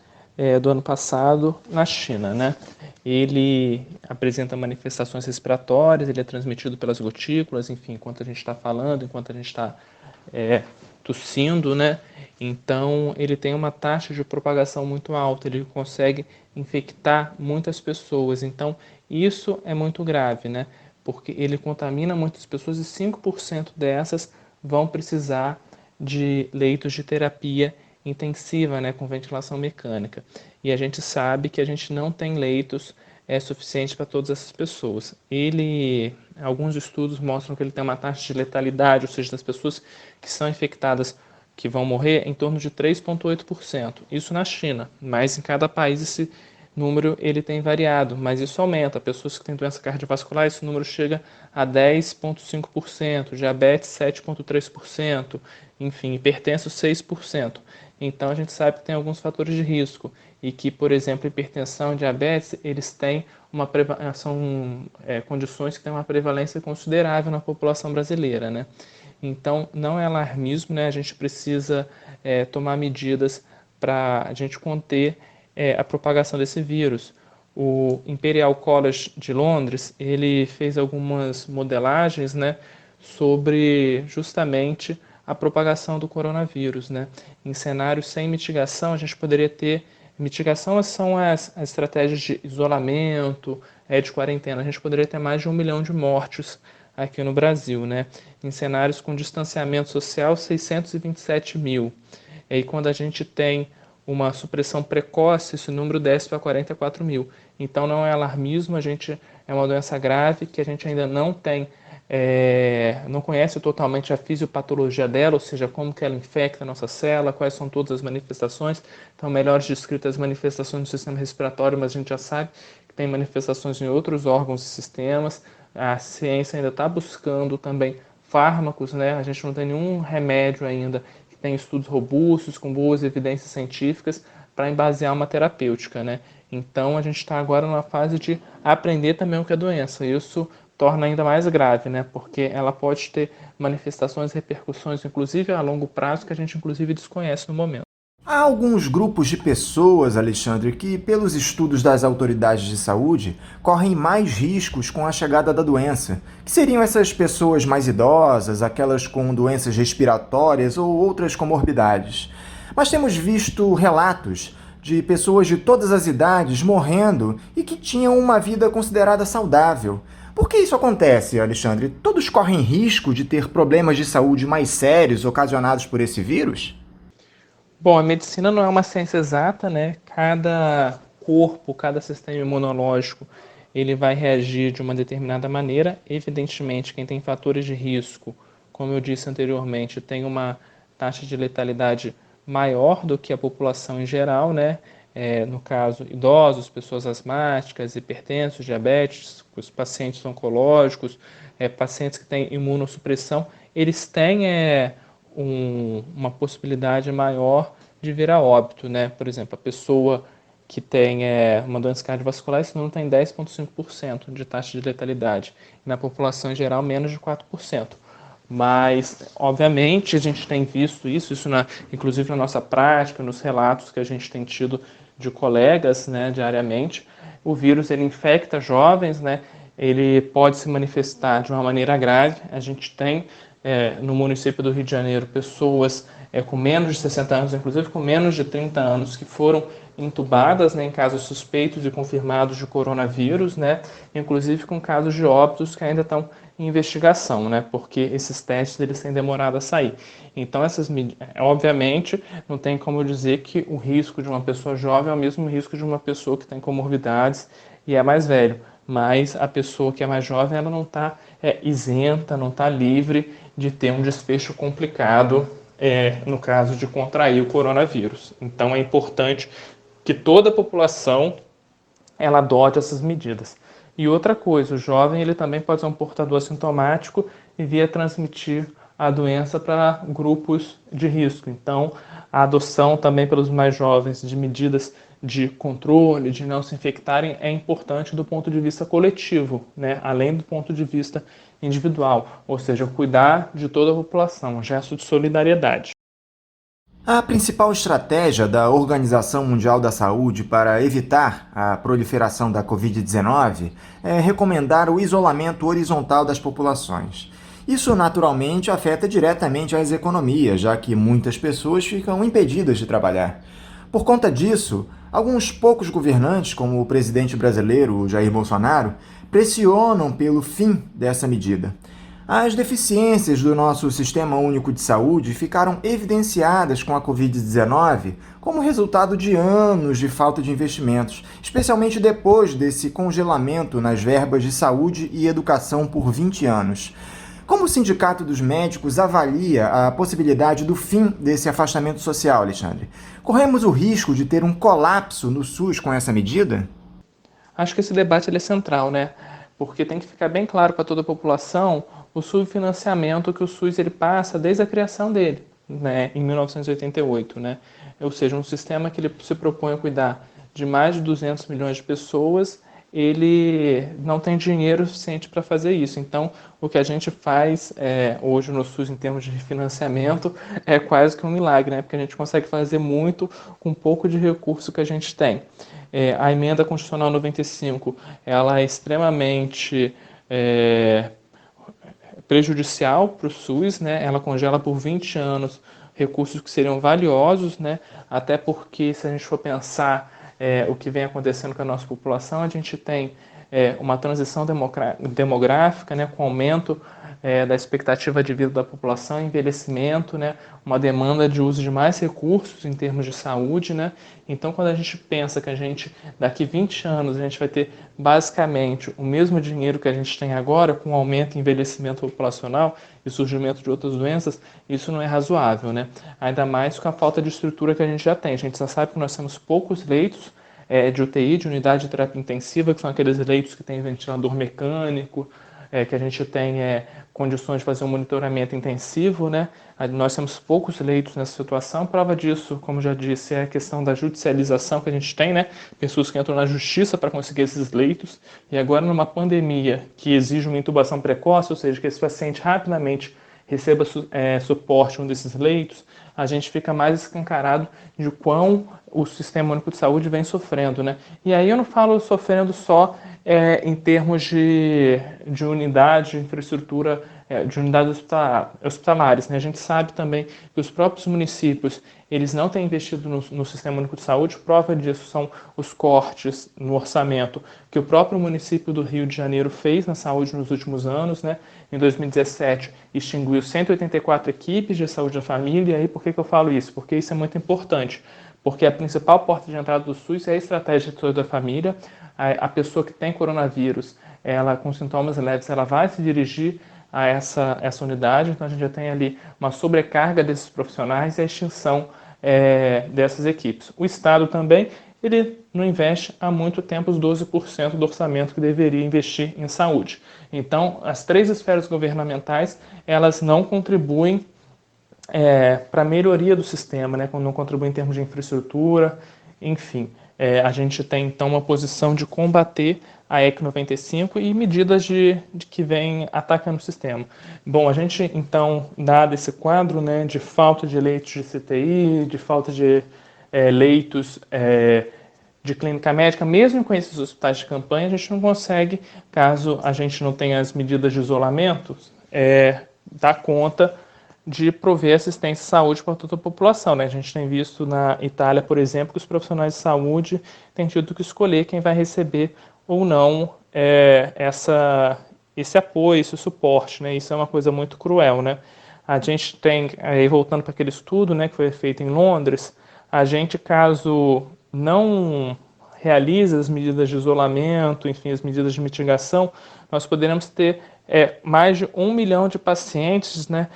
do ano passado na China, né? Ele apresenta manifestações respiratórias, ele é transmitido pelas gotículas, enfim, enquanto a gente está falando, enquanto a gente está tossindo, né? Então, ele tem uma taxa de propagação muito alta, ele consegue infectar muitas pessoas. Então, isso é muito grave, né? Porque ele contamina muitas pessoas e 5% dessas vão precisar de leitos de terapia intensiva, né, com ventilação mecânica. E a gente sabe que a gente não tem leitos suficientes para todas essas pessoas. Alguns estudos mostram que ele tem uma taxa de letalidade, ou seja, das pessoas que são infectadas, que vão morrer, em torno de 3,8%. Isso na China, mas em cada país esse número ele tem variado, mas isso aumenta. Pessoas que têm doença cardiovascular, esse número chega a 10,5%, diabetes 7,3%, enfim, hipertenso 6%. Então a gente sabe que tem alguns fatores de risco e que, por exemplo, hipertensão e diabetes, eles têm são condições que têm uma prevalência considerável na população brasileira, né? Então não é alarmismo, né? A gente precisa tomar medidas para a gente conter a propagação desse vírus. O Imperial College de Londres, ele fez algumas modelagens, né, sobre justamente a propagação do coronavírus, né? Em cenários sem mitigação, a gente poderia ter... Mitigação são as estratégias de isolamento, de quarentena. A gente poderia ter mais de 1 milhão de mortes aqui no Brasil, né? Em cenários com distanciamento social, 627 mil. E aí, quando a gente tem uma supressão precoce, esse número desce para 44 mil. Então, não é alarmismo, é uma doença grave que a gente ainda não tem, não conhece totalmente a fisiopatologia dela, ou seja, como que ela infecta a nossa célula, quais são todas as manifestações. Então, melhores descritas as manifestações do sistema respiratório, mas a gente já sabe que tem manifestações em outros órgãos e sistemas. A ciência ainda está buscando também fármacos, né? A gente não tem nenhum remédio ainda que tem estudos robustos, com boas evidências científicas para embasear uma terapêutica, né? Então, a gente está agora numa fase de aprender também o que é doença. Isso torna ainda mais grave, né? Porque ela pode ter manifestações, repercussões, inclusive a longo prazo, que a gente inclusive desconhece no momento. Há alguns grupos de pessoas, Alexandre, que, pelos estudos das autoridades de saúde, correm mais riscos com a chegada da doença. Que seriam essas pessoas mais idosas, aquelas com doenças respiratórias ou outras comorbidades. Mas temos visto relatos de pessoas de todas as idades morrendo e que tinham uma vida considerada saudável. Por que isso acontece, Alexandre? Todos correm risco de ter problemas de saúde mais sérios ocasionados por esse vírus? Bom, a medicina não é uma ciência exata, né? Cada corpo, cada sistema imunológico, ele vai reagir de uma determinada maneira. Evidentemente, quem tem fatores de risco, como eu disse anteriormente, tem uma taxa de letalidade maior do que a população em geral, né? No caso, idosos, pessoas asmáticas, hipertensos, diabéticos, os pacientes oncológicos, pacientes que têm imunossupressão, eles têm uma possibilidade maior de vir a óbito, né? Por exemplo, a pessoa que tem uma doença cardiovascular, esse número tem 10,5% de taxa de letalidade. E na população em geral, menos de 4%. Mas, obviamente, a gente tem visto isso inclusive na nossa prática, nos relatos que a gente tem tido de colegas, né, diariamente. O vírus, ele infecta jovens, né, ele pode se manifestar de uma maneira grave. A gente tem, no município do Rio de Janeiro, pessoas com menos de 60 anos, inclusive com menos de 30 anos, que foram entubadas, né, em casos suspeitos e confirmados de coronavírus, né, inclusive com casos de óbitos que ainda estão em investigação, né, porque esses testes eles têm demorado a sair. Então, obviamente, não tem como dizer que o risco de uma pessoa jovem é o mesmo risco de uma pessoa que tem comorbidades e é mais velho, mas a pessoa que é mais jovem, ela não está isenta, não está livre de ter um desfecho complicado no caso de contrair o coronavírus. Então, é importante que toda a população ela adote essas medidas. E outra coisa, o jovem ele também pode ser um portador assintomático e vir a transmitir a doença para grupos de risco. Então, a adoção também pelos mais jovens de medidas de controle, de não se infectarem, é importante do ponto de vista coletivo, né? Além do ponto de vista individual, ou seja, cuidar de toda a população, um gesto de solidariedade. A principal estratégia da Organização Mundial da Saúde para evitar a proliferação da Covid-19 é recomendar o isolamento horizontal das populações. Isso, naturalmente, afeta diretamente as economias, já que muitas pessoas ficam impedidas de trabalhar. Por conta disso, alguns poucos governantes, como o presidente brasileiro Jair Bolsonaro, pressionam pelo fim dessa medida. As deficiências do nosso Sistema Único de Saúde ficaram evidenciadas com a Covid-19 como resultado de anos de falta de investimentos, especialmente depois desse congelamento nas verbas de saúde e educação por 20 anos. Como o Sindicato dos Médicos avalia a possibilidade do fim desse afastamento social, Alexandre? Corremos o risco de ter um colapso no SUS com essa medida? Acho que esse debate ele é central, né? Porque tem que ficar bem claro para toda a população o subfinanciamento que o SUS ele passa desde a criação dele, né, em 1988, né? Ou seja, um sistema que ele se propõe a cuidar de mais de 200 milhões de pessoas, ele não tem dinheiro suficiente para fazer isso. Então, o que a gente faz hoje no SUS em termos de financiamento é quase que um milagre, né? Porque a gente consegue fazer muito com pouco de recurso que a gente tem. A emenda constitucional 95, ela é extremamente prejudicial para o SUS, né? Ela congela por 20 anos recursos que seriam valiosos, né? Até porque, se a gente for pensar o que vem acontecendo com a nossa população, a gente tem uma transição demográfica, né? Com aumento da expectativa de vida da população, envelhecimento, né? Uma demanda de uso de mais recursos em termos de saúde, né? Então, quando a gente pensa que daqui 20 anos, a gente vai ter basicamente o mesmo dinheiro que a gente tem agora, com aumento e envelhecimento populacional e surgimento de outras doenças, isso não é razoável, né? Ainda mais com a falta de estrutura que a gente já tem. A gente já sabe que nós temos poucos leitos de UTI, de unidade de terapia intensiva, que são aqueles leitos que têm ventilador mecânico, que a gente tem condições de fazer um monitoramento intensivo, né? Nós temos poucos leitos nessa situação. Prova disso, como já disse, é a questão da judicialização que a gente tem, né? Pessoas que entram na justiça para conseguir esses leitos. E agora, numa pandemia que exige uma intubação precoce, ou seja, que esse paciente rapidamente receba suporte em um desses leitos, a gente fica mais escancarado de quão o Sistema Único de Saúde vem sofrendo, né? E aí eu não falo sofrendo só em termos de unidade, de infraestrutura, de unidades hospitalares, né? A gente sabe também que os próprios municípios, eles não têm investido no Sistema Único de Saúde. Prova disso são os cortes no orçamento que o próprio município do Rio de Janeiro fez na saúde nos últimos anos, né? Em 2017, extinguiu 184 equipes de saúde da família. E aí, por que eu falo isso? Porque isso é muito importante. Porque a principal porta de entrada do SUS é a estratégia de saúde da família. A pessoa que tem coronavírus, ela com sintomas leves, ela vai se dirigir a essa unidade. Então, a gente já tem ali uma sobrecarga desses profissionais e a extinção dessas equipes. O Estado também, ele não investe há muito tempo os 12% do orçamento que deveria investir em saúde. Então, as três esferas governamentais, elas não contribuem para a melhoria do sistema, né? Não contribui em termos de infraestrutura, enfim. A gente tem, então, uma posição de combater a EC 95 e medidas de que vem atacando o sistema. Bom, a gente, então, dado esse quadro, né, de falta de leitos de CTI, de falta de leitos de clínica médica, mesmo com esses hospitais de campanha, a gente não consegue, caso a gente não tenha as medidas de isolamento, dar conta de prover assistência à saúde para toda a população, né? A gente tem visto na Itália, por exemplo, que os profissionais de saúde têm tido que escolher quem vai receber ou não esse apoio, esse suporte, né? Isso é uma coisa muito cruel, né? A gente tem, aí voltando para aquele estudo, né, que foi feito em Londres, a gente, caso não realize as medidas de isolamento, enfim, as medidas de mitigação, nós poderemos ter mais de 1 milhão de pacientes, né,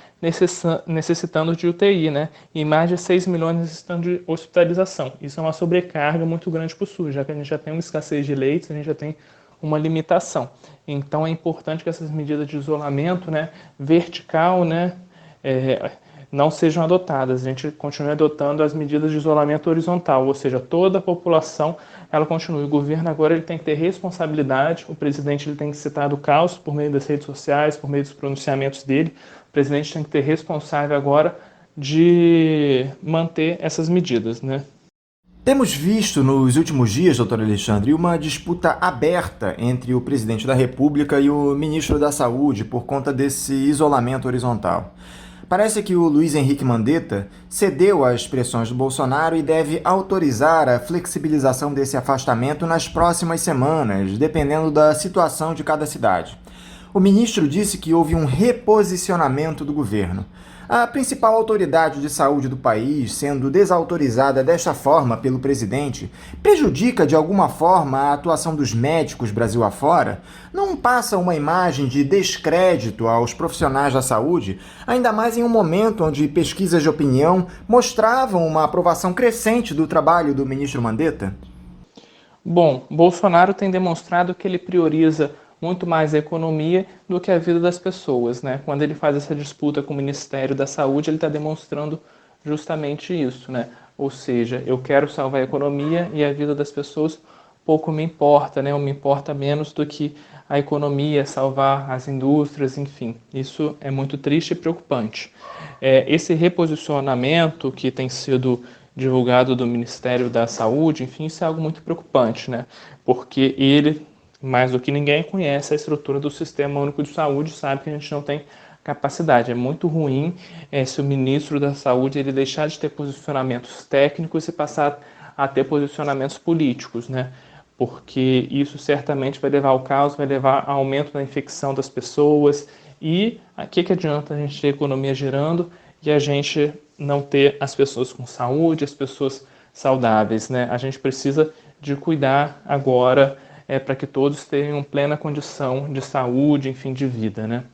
necessitando de UTI, né, e mais de 6 milhões necessitando de hospitalização. Isso é uma sobrecarga muito grande para o SUS, já que a gente já tem uma escassez de leitos, a gente já tem uma limitação. Então é importante que essas medidas de isolamento, né, vertical, né, não sejam adotadas. A gente continue adotando as medidas de isolamento horizontal, ou seja, toda a população ela continue. O governo agora ele tem que ter responsabilidade, o presidente ele tem que citar do caos por meio das redes sociais, por meio dos pronunciamentos dele. O presidente tem que ter responsável agora de manter essas medidas, né? Temos visto nos últimos dias, doutor Alexandre, uma disputa aberta entre o presidente da República e o ministro da Saúde por conta desse isolamento horizontal. Parece que o Luiz Henrique Mandetta cedeu às pressões do Bolsonaro e deve autorizar a flexibilização desse afastamento nas próximas semanas, dependendo da situação de cada cidade. O ministro disse que houve um reposicionamento do governo. A principal autoridade de saúde do país, sendo desautorizada desta forma pelo presidente, prejudica de alguma forma a atuação dos médicos Brasil afora? Não passa uma imagem de descrédito aos profissionais da saúde, ainda mais em um momento onde pesquisas de opinião mostravam uma aprovação crescente do trabalho do ministro Mandetta? Bom, Bolsonaro tem demonstrado que ele prioriza muito mais a economia do que a vida das pessoas, né? Quando ele faz essa disputa com o Ministério da Saúde, ele está demonstrando justamente isso, né? Ou seja, eu quero salvar a economia e a vida das pessoas pouco me importa, né? Ou me importa menos do que a economia, salvar as indústrias, enfim. Isso é muito triste e preocupante. Esse reposicionamento que tem sido divulgado do Ministério da Saúde, enfim, isso é algo muito preocupante, né? Porque ele, mais do que ninguém, conhece a estrutura do Sistema Único de Saúde, sabe que a gente não tem capacidade. É muito ruim se o ministro da Saúde ele deixar de ter posicionamentos técnicos e passar a ter posicionamentos políticos, né? Porque isso certamente vai levar ao caos, vai levar ao aumento da infecção das pessoas e o que adianta a gente ter economia girando e a gente não ter as pessoas com saúde, as pessoas saudáveis, né? A gente precisa de cuidar agora para que todos tenham plena condição de saúde, enfim, de vida, né?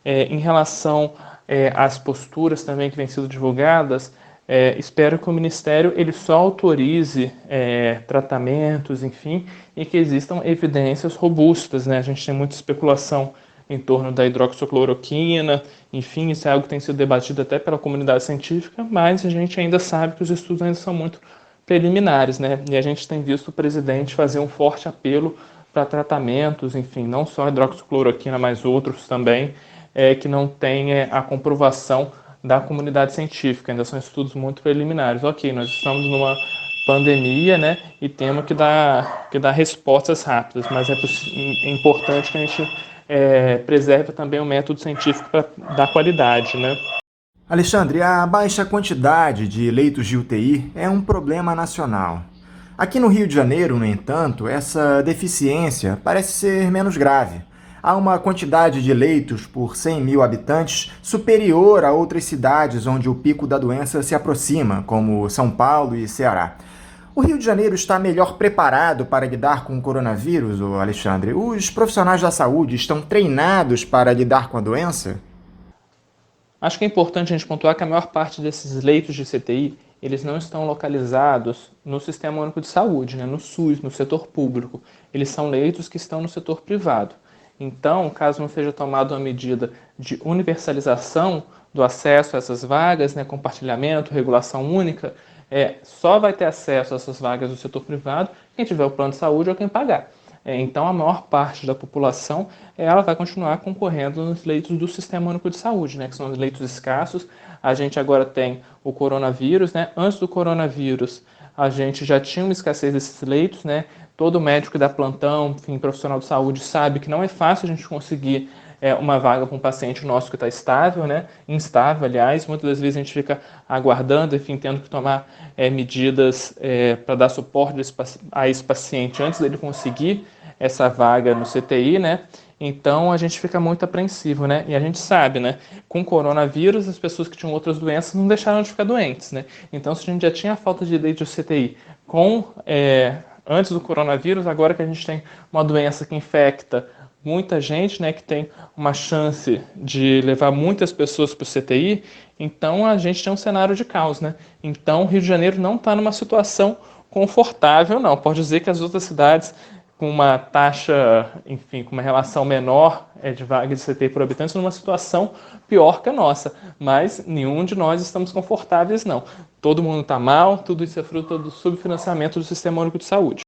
Em relação às posturas também que vêm sido divulgadas, espero que o Ministério ele só autorize tratamentos, enfim, e que existam evidências robustas, né? A gente tem muita especulação em torno da hidroxicloroquina, enfim, isso é algo que tem sido debatido até pela comunidade científica, mas a gente ainda sabe que os estudos ainda são muito preliminares, né? E a gente tem visto o presidente fazer um forte apelo para tratamentos, enfim, não só a hidroxicloroquina, mas outros também, que não têm a comprovação da comunidade científica, ainda são estudos muito preliminares. Ok, nós estamos numa pandemia, né, e temos que dar respostas rápidas, mas é importante que a gente preserve também o método científico para dar qualidade, né? Alexandre, a baixa quantidade de leitos de UTI é um problema nacional. Aqui no Rio de Janeiro, no entanto, essa deficiência parece ser menos grave. Há uma quantidade de leitos por 100 mil habitantes superior a outras cidades onde o pico da doença se aproxima, como São Paulo e Ceará. O Rio de Janeiro está melhor preparado para lidar com o coronavírus, Alexandre? Os profissionais da saúde estão treinados para lidar com a doença? Acho que é importante a gente pontuar que a maior parte desses leitos de CTI, eles não estão localizados no Sistema Único de Saúde, né, no SUS, no setor público. Eles são leitos que estão no setor privado. Então, caso não seja tomada uma medida de universalização do acesso a essas vagas, né, compartilhamento, regulação única, só vai ter acesso a essas vagas do setor privado quem tiver o plano de saúde ou quem pagar. Então, a maior parte da população ela vai continuar concorrendo nos leitos do Sistema Único de Saúde, né, que são os leitos escassos. A gente agora tem o coronavírus, né? Antes do coronavírus, a gente já tinha uma escassez desses leitos, né? Todo médico que dá plantão, enfim, profissional de saúde sabe que não é fácil a gente conseguir uma vaga para um paciente nosso que está estável, né? Instável, aliás. Muitas das vezes a gente fica aguardando, enfim, tendo que tomar medidas para dar suporte a esse paciente antes dele conseguir essa vaga no CTI, né? Então a gente fica muito apreensivo, né? E a gente sabe, né? Com o coronavírus, as pessoas que tinham outras doenças não deixaram de ficar doentes, né? Então, se a gente já tinha falta de leite de CTI antes do coronavírus, agora que a gente tem uma doença que infecta muita gente, né, que tem uma chance de levar muitas pessoas para o CTI, então a gente tem um cenário de caos, né? Então o Rio de Janeiro não está numa situação confortável, não. Pode dizer que as outras cidades com uma taxa, enfim, com uma relação menor de vaga de CTI por habitante, numa situação pior que a nossa. Mas nenhum de nós estamos confortáveis, não. Todo mundo está mal, tudo isso é fruto do subfinanciamento do Sistema Único de Saúde.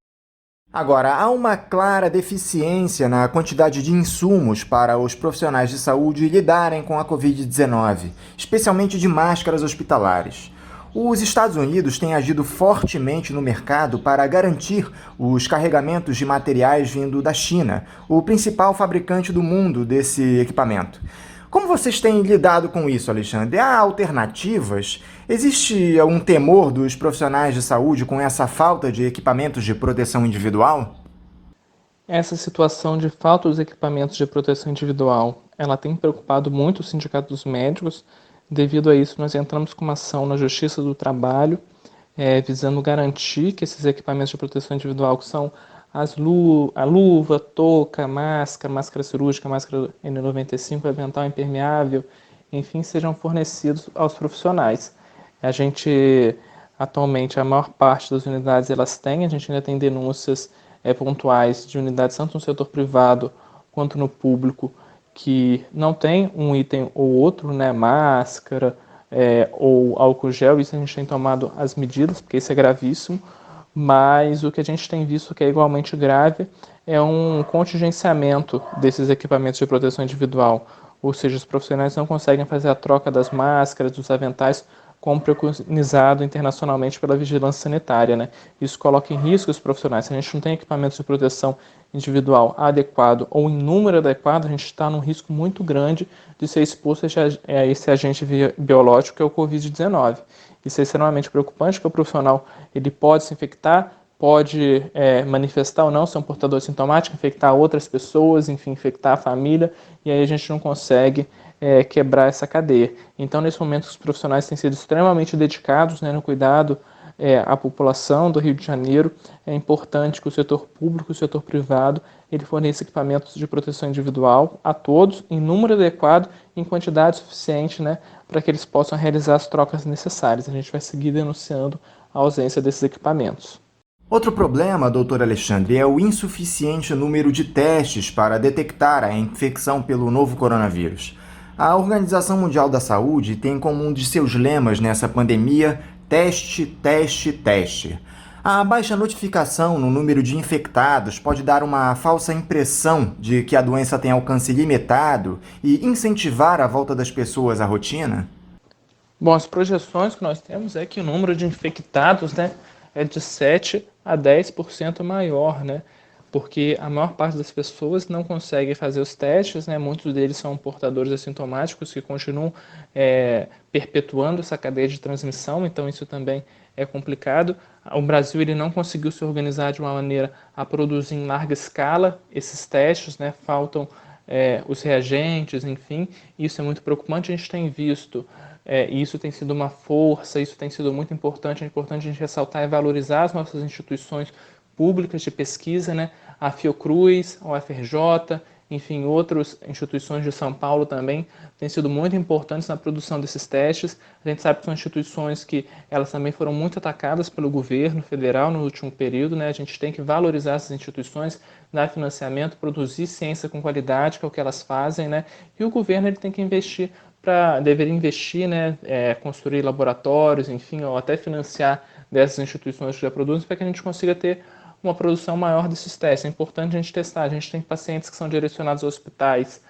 Agora, há uma clara deficiência na quantidade de insumos para os profissionais de saúde lidarem com a Covid-19, especialmente de máscaras hospitalares. Os Estados Unidos têm agido fortemente no mercado para garantir os carregamentos de materiais vindo da China, o principal fabricante do mundo desse equipamento. Como vocês têm lidado com isso, Alexandre? Há alternativas? Existe algum temor dos profissionais de saúde com essa falta de equipamentos de proteção individual? Essa situação de falta dos equipamentos de proteção individual, ela tem preocupado muito o Sindicato dos Médicos. Devido a isso, nós entramos com uma ação na Justiça do Trabalho, visando garantir que esses equipamentos de proteção individual, que são a luva, touca, máscara cirúrgica, máscara N95, avental impermeável, enfim, sejam fornecidos aos profissionais. A gente, atualmente, a maior parte das unidades elas têm, a gente ainda tem denúncias pontuais de unidades, tanto no setor privado quanto no público, que não tem um item ou outro, né, máscara ou álcool gel. Isso a gente tem tomado as medidas, porque isso é gravíssimo. Mas o que a gente tem visto que é igualmente grave é um contingenciamento desses equipamentos de proteção individual, ou seja, os profissionais não conseguem fazer a troca das máscaras, dos aventais, como preconizado internacionalmente pela vigilância sanitária, né? Isso coloca em risco os profissionais. Se a gente não tem equipamentos de proteção individual adequado ou em número adequado, a gente está num risco muito grande de ser exposto a esse agente biológico que é o Covid-19. Isso é extremamente preocupante, porque o profissional ele pode se infectar, pode manifestar ou não ser um portador sintomático, infectar outras pessoas, enfim, infectar a família, e aí a gente não consegue quebrar essa cadeia. Então, nesse momento, os profissionais têm sido extremamente dedicados, né, no cuidado à população do Rio de Janeiro. É importante que o setor público e o setor privado ele forneça equipamentos de proteção individual a todos, em número adequado, em quantidade suficiente, né, para que eles possam realizar as trocas necessárias. A gente vai seguir denunciando a ausência desses equipamentos. Outro problema, doutor Alexandre, é o insuficiente número de testes para detectar a infecção pelo novo coronavírus. A Organização Mundial da Saúde tem como um de seus lemas nessa pandemia teste, teste, teste. A baixa notificação no número de infectados pode dar uma falsa impressão de que a doença tem alcance limitado e incentivar a volta das pessoas à rotina? Bom, as projeções que nós temos é que o número de infectados, né, é de 7 a 10% maior, né? Porque a maior parte das pessoas não consegue fazer os testes, né? Muitos deles são portadores assintomáticos que continuam perpetuando essa cadeia de transmissão, então isso também é complicado. O Brasil ele não conseguiu se organizar de uma maneira a produzir em larga escala esses testes, né? Faltam os reagentes, enfim, isso é muito preocupante. A gente tem visto, e isso tem sido uma força, isso tem sido muito importante. É importante a gente ressaltar e valorizar as nossas instituições públicas de pesquisa, né? A Fiocruz, a UFRJ, enfim, outras instituições de São Paulo também têm sido muito importantes na produção desses testes. A gente sabe que são instituições que elas também foram muito atacadas pelo governo federal no último período, né? A gente tem que valorizar essas instituições, dar financiamento, produzir ciência com qualidade, que é o que elas fazem, né? E o governo ele tem que deveria investir, né? Construir laboratórios, enfim, ou até financiar dessas instituições que já produzem, para que a gente consiga ter uma produção maior desses testes. É importante a gente testar. A gente tem pacientes que são direcionados a hospitais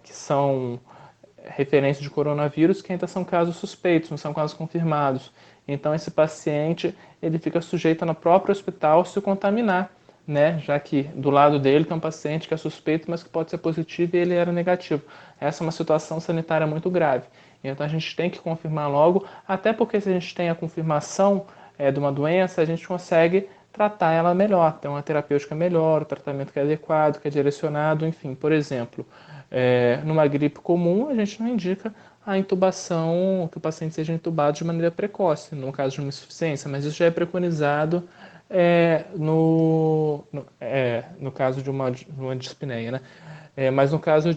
que são referência de coronavírus, que ainda são casos suspeitos, não são casos confirmados. Então, esse paciente ele fica sujeito no próprio hospital se contaminar, né, já que do lado dele tem um paciente que é suspeito, mas que pode ser positivo e ele era negativo. Essa é uma situação sanitária muito grave. Então a gente tem que confirmar logo, até porque se a gente tem a confirmação de uma doença, a gente consegue tratar ela melhor, ter uma terapêutica melhor, o tratamento que é adequado, que é direcionado, enfim. Por exemplo, numa gripe comum, a gente não indica a intubação, que o paciente seja intubado de maneira precoce, no caso de uma insuficiência, mas isso já é preconizado no caso de uma dispneia, né? Mas no caso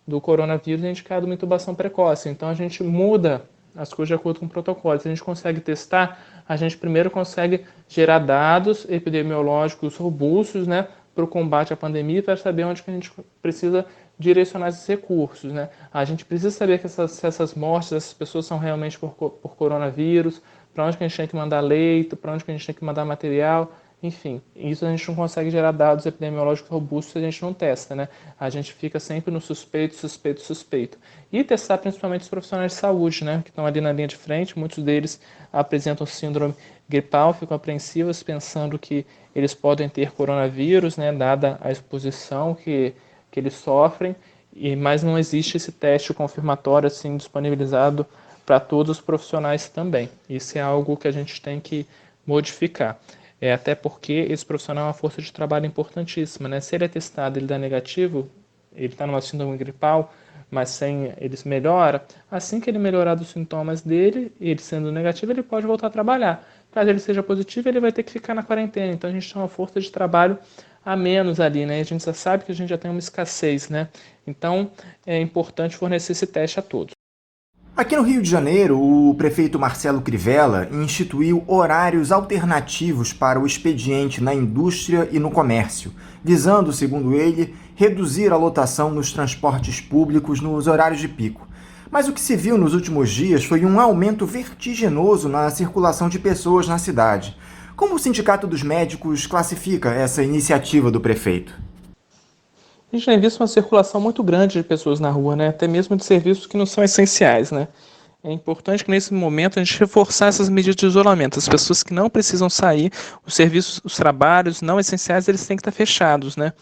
do coronavírus é indicado uma intubação precoce, então a gente muda as coisas de acordo com o protocolo. Se a gente consegue testar, a gente primeiro consegue gerar dados epidemiológicos robustos, né, para o combate à pandemia, para saber onde que a gente precisa direcionar esses recursos, né? A gente precisa saber que essas mortes, essas pessoas são realmente por coronavírus, para onde que a gente tem que mandar leito, para onde que a gente tem que mandar material, enfim. Isso a gente não consegue gerar dados epidemiológicos robustos se a gente não testa, né? A gente fica sempre no suspeito. E testar principalmente os profissionais de saúde, né? Que estão ali na linha de frente, muitos deles apresentam síndrome gripal, ficam apreensivos pensando que eles podem ter coronavírus, né? Dada a exposição que eles sofrem, mas não existe esse teste confirmatório assim disponibilizado para todos os profissionais também. Isso é algo que a gente tem que modificar. Até porque esse profissional é uma força de trabalho importantíssima, né? Se ele é testado e ele dá negativo, ele está numa síndrome gripal, mas sem ele melhora, assim que ele melhorar dos sintomas dele, ele sendo negativo, ele pode voltar a trabalhar. Caso ele seja positivo, ele vai ter que ficar na quarentena. Então a gente tem uma força de trabalho a menos ali, né? A gente já sabe que a gente já tem uma escassez, né? Então é importante fornecer esse teste a todos. Aqui no Rio de Janeiro, o prefeito Marcelo Crivella instituiu horários alternativos para o expediente na indústria e no comércio, visando, segundo ele, reduzir a lotação nos transportes públicos nos horários de pico. Mas o que se viu nos últimos dias foi um aumento vertiginoso na circulação de pessoas na cidade. Como o Sindicato dos Médicos classifica essa iniciativa do prefeito? A gente tem visto uma circulação muito grande de pessoas na rua, né? Até mesmo de serviços que não são essenciais, né? É importante que nesse momento a gente reforçar essas medidas de isolamento. As pessoas que não precisam sair, os serviços, os trabalhos não essenciais, eles têm que estar fechados, né?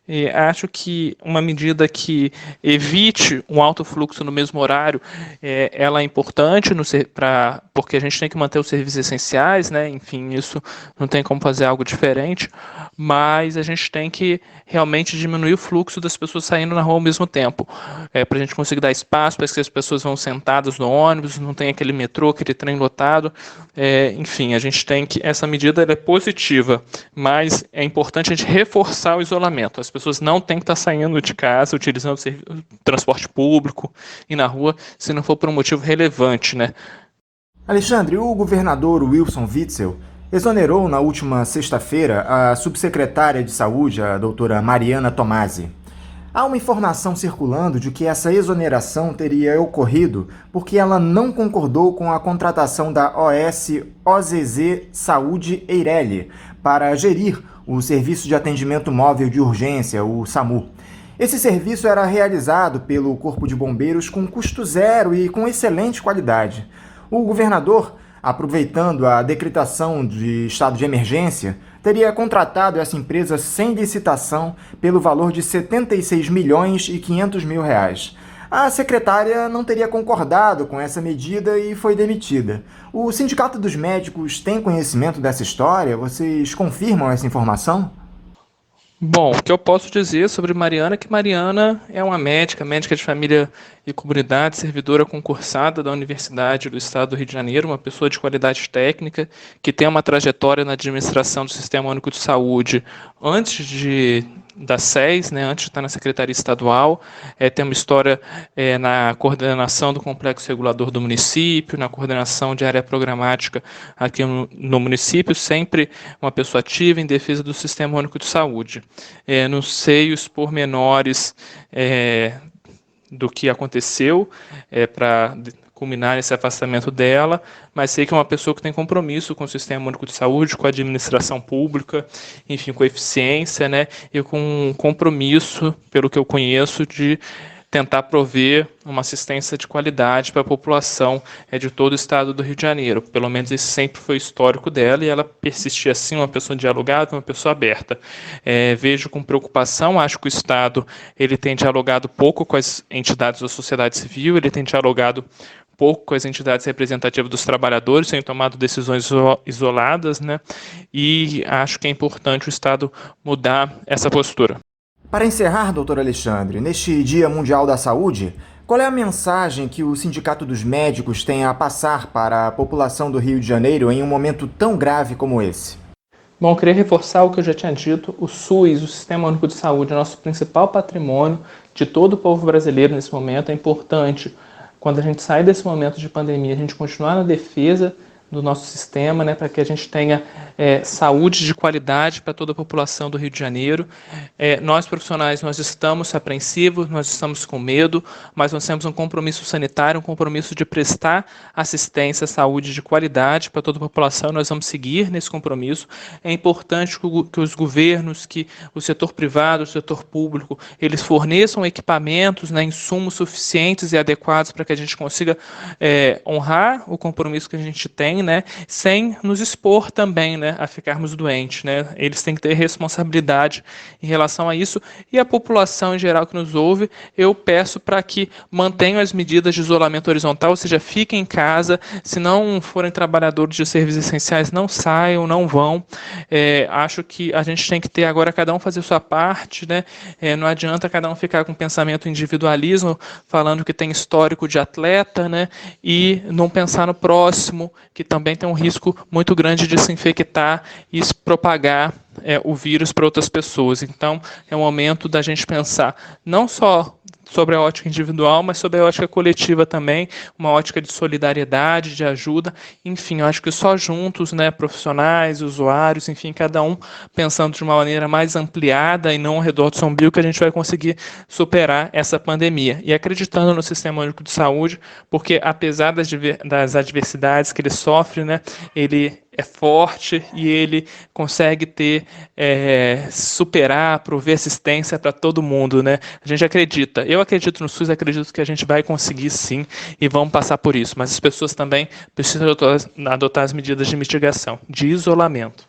E acho que uma medida que evite um alto fluxo no mesmo horário, ela é importante porque a gente tem que manter os serviços essenciais, né? Enfim, isso não tem como fazer algo diferente, mas a gente tem que realmente diminuir o fluxo das pessoas saindo na rua ao mesmo tempo, para a gente conseguir dar espaço para que as pessoas vão sentadas no ônibus, não tem aquele metrô, aquele trem lotado, enfim, a gente tem que, essa medida ela é positiva, mas é importante a gente reforçar o isolamento. As pessoas não têm que estar saindo de casa, utilizando o transporte público e na rua, se não for por um motivo relevante, né? Alexandre, o governador Wilson Witzel exonerou na última sexta-feira a subsecretária de Saúde, a doutora Mariana Tomasi. Há uma informação circulando de que essa exoneração teria ocorrido porque ela não concordou com a contratação da OSZ Saúde Eireli para gerir o Serviço de Atendimento Móvel de Urgência, o SAMU. Esse serviço era realizado pelo Corpo de Bombeiros com custo zero e com excelente qualidade. O governador, aproveitando a decretação de estado de emergência, teria contratado essa empresa sem licitação pelo valor de R$ 76.500.000. A secretária não teria concordado com essa medida e foi demitida. O Sindicato dos Médicos tem conhecimento dessa história? Vocês confirmam essa informação? Bom, o que eu posso dizer sobre Mariana é que Mariana é uma médica de família e comunidade, servidora concursada da Universidade do Estado do Rio de Janeiro, uma pessoa de qualidade técnica, que tem uma trajetória na administração do Sistema Único de Saúde antes da SES, né, antes de estar na Secretaria Estadual, tem uma história na coordenação do Complexo Regulador do município, na coordenação de área programática aqui no município, sempre uma pessoa ativa em defesa do Sistema Único de Saúde. Não sei os pormenores do que aconteceu para culminar esse afastamento dela, mas sei que é uma pessoa que tem compromisso com o Sistema Único de Saúde, com a administração pública, enfim, com a eficiência, né, e com um compromisso, pelo que eu conheço, de tentar prover uma assistência de qualidade para a população de todo o estado do Rio de Janeiro. Pelo menos esse sempre foi o histórico dela, e ela persistia assim, uma pessoa dialogada, uma pessoa aberta. Vejo com preocupação, acho que o Estado ele tem dialogado pouco com as entidades da sociedade civil, ele tem dialogado pouco com as entidades representativas dos trabalhadores, têm tomado decisões isoladas, né? E acho que é importante o Estado mudar essa postura. Para encerrar, doutor Alexandre, neste Dia Mundial da Saúde, qual é a mensagem que o Sindicato dos Médicos tem a passar para a população do Rio de Janeiro em um momento tão grave como esse? Bom, eu queria reforçar o que eu já tinha dito. O SUS, o Sistema Único de Saúde, é nosso principal patrimônio de todo o povo brasileiro nesse momento. É importante, quando a gente sai desse momento de pandemia, a gente continuar na defesa do nosso sistema, né, para que a gente tenha saúde de qualidade para toda a população do Rio de Janeiro. Nós, profissionais, nós estamos apreensivos, nós estamos com medo, mas nós temos um compromisso sanitário, um compromisso de prestar assistência, saúde de qualidade para toda a população. Nós vamos seguir nesse compromisso. É importante que os governos, que o setor privado, o setor público, eles forneçam equipamentos, né, insumos suficientes e adequados para que a gente consiga honrar o compromisso que a gente tem, né, sem nos expor também, né, a ficarmos doentes, né. Eles têm que ter responsabilidade em relação a isso, e a população em geral que nos ouve, eu peço para que mantenham as medidas de isolamento horizontal, ou seja, fiquem em casa. Se não forem trabalhadores de serviços essenciais, não saiam, não vão. Acho que a gente tem que ter agora, cada um fazer sua parte, né. Não adianta cada um ficar com pensamento individualismo, falando que tem histórico de atleta, né, e não pensar no próximo, que também tem um risco muito grande de se infectar e se propagar o vírus para outras pessoas. Então, é o momento da gente pensar não só sobre a ótica individual, mas sobre a ótica coletiva também, uma ótica de solidariedade, de ajuda. Enfim, eu acho que só juntos, né, profissionais, usuários, enfim, cada um pensando de uma maneira mais ampliada e não ao redor do sombrio, que a gente vai conseguir superar essa pandemia. E acreditando no Sistema Único de Saúde, porque apesar das adversidades que ele sofre, né, ele é forte e ele consegue superar, prover assistência para todo mundo, né? A gente acredita. Eu acredito no SUS, acredito que a gente vai conseguir sim e vamos passar por isso. Mas as pessoas também precisam adotar as medidas de mitigação, de isolamento.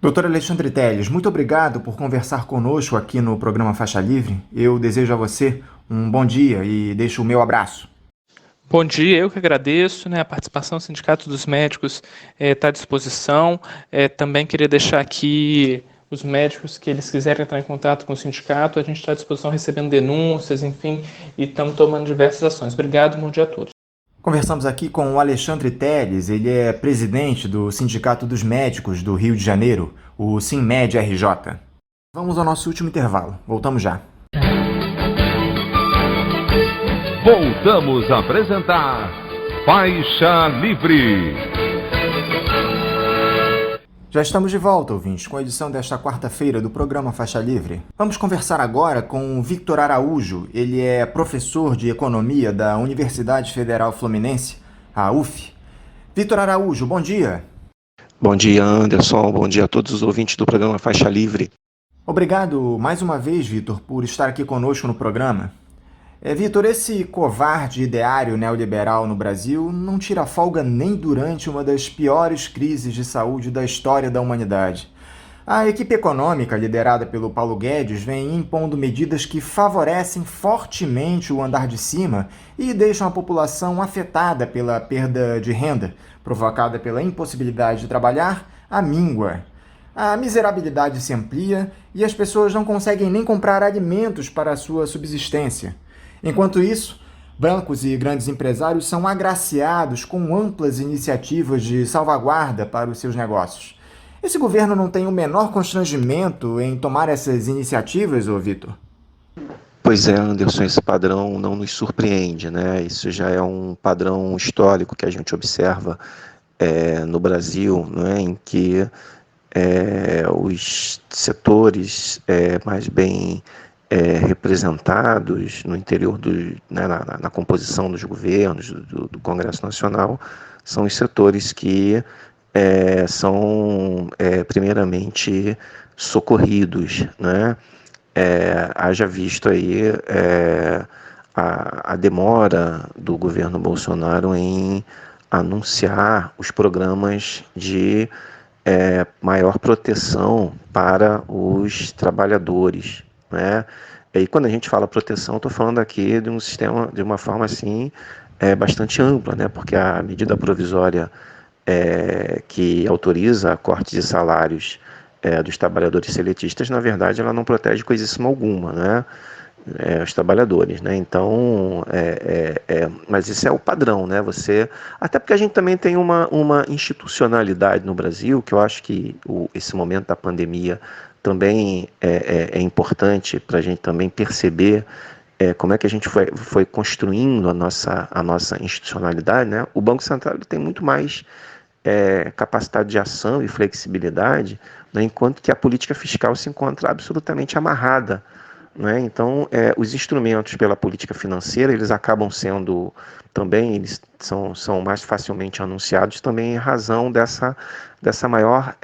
Doutor Alexandre Telles, muito obrigado por conversar conosco aqui no programa Faixa Livre. Eu desejo a você um bom dia e deixo o meu abraço. Bom dia, eu que agradeço, né, a participação do Sindicato dos Médicos está à disposição. Também queria deixar aqui os médicos que eles quiserem entrar em contato com o sindicato, a gente está à disposição recebendo denúncias, enfim, e estamos tomando diversas ações. Obrigado, bom dia a todos. Conversamos aqui com o Alexandre Telles, ele é presidente do Sindicato dos Médicos do Rio de Janeiro, o SINMED-RJ. Vamos ao nosso último intervalo, voltamos já. Voltamos a apresentar Faixa Livre. Já estamos de volta, ouvintes, com a edição desta quarta-feira do programa Faixa Livre. Vamos conversar agora com o Victor Araújo. Ele é professor de Economia da Universidade Federal Fluminense, a UF. Victor Araújo, bom dia. Bom dia, Anderson. Bom dia a todos os ouvintes do programa Faixa Livre. Obrigado mais uma vez, Victor, por estar aqui conosco no programa. Victor, esse covarde ideário neoliberal no Brasil não tira folga nem durante uma das piores crises de saúde da história da humanidade. A equipe econômica, liderada pelo Paulo Guedes, vem impondo medidas que favorecem fortemente o andar de cima e deixam a população afetada pela perda de renda, provocada pela impossibilidade de trabalhar, à míngua. A miserabilidade se amplia e as pessoas não conseguem nem comprar alimentos para a sua subsistência. Enquanto isso, bancos e grandes empresários são agraciados com amplas iniciativas de salvaguarda para os seus negócios. Esse governo não tem o menor constrangimento em tomar essas iniciativas, ô Vitor? Pois é, Anderson, esse padrão não nos surpreende, né? Isso já é um padrão histórico que a gente observa no Brasil, né? Em que os setores mais bem representados no interior, na composição dos governos, do Congresso Nacional, são os setores que são primeiramente socorridos, né? Haja visto aí a demora do governo Bolsonaro em anunciar os programas de maior proteção para os trabalhadores, né? E quando a gente fala proteção, estou falando aqui de um sistema, de uma forma assim, bastante ampla, né? Porque a medida provisória que autoriza a corte de salários dos trabalhadores seletistas, na verdade, ela não protege coisíssima alguma, né? Os trabalhadores, né? Então, mas isso é o padrão, né? Até porque a gente também tem uma institucionalidade no Brasil, que eu acho que esse momento da pandemia também é importante para a gente também perceber como é que a gente foi construindo a nossa institucionalidade, né? O Banco Central tem muito mais capacidade de ação e flexibilidade, né? Enquanto que a política fiscal se encontra absolutamente amarrada, né? Então, os instrumentos pela política financeira, eles acabam sendo também, eles são mais facilmente anunciados também em razão dessa maior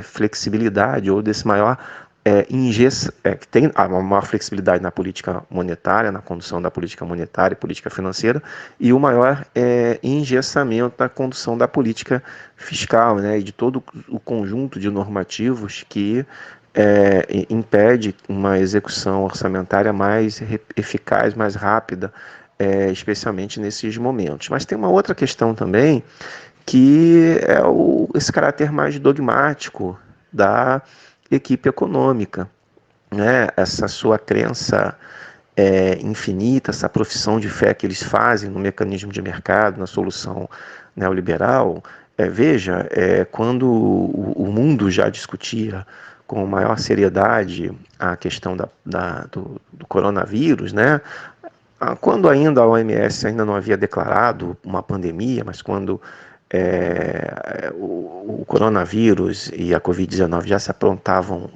flexibilidade ou desse maior que tem a maior flexibilidade na política monetária, na condução da política monetária e política financeira, e o maior engessamento da condução da política fiscal, né? E de todo o conjunto de normativos que impede uma execução orçamentária mais eficaz, mais rápida, especialmente nesses momentos. Mas tem uma outra questão também, que é esse caráter mais dogmático da equipe econômica, né? Essa sua crença infinita, essa profissão de fé que eles fazem no mecanismo de mercado, na solução neoliberal. Veja, quando o mundo já discutia com maior seriedade a questão do coronavírus, né? Quando ainda a OMS ainda não havia declarado uma pandemia, mas quando o coronavírus e a Covid-19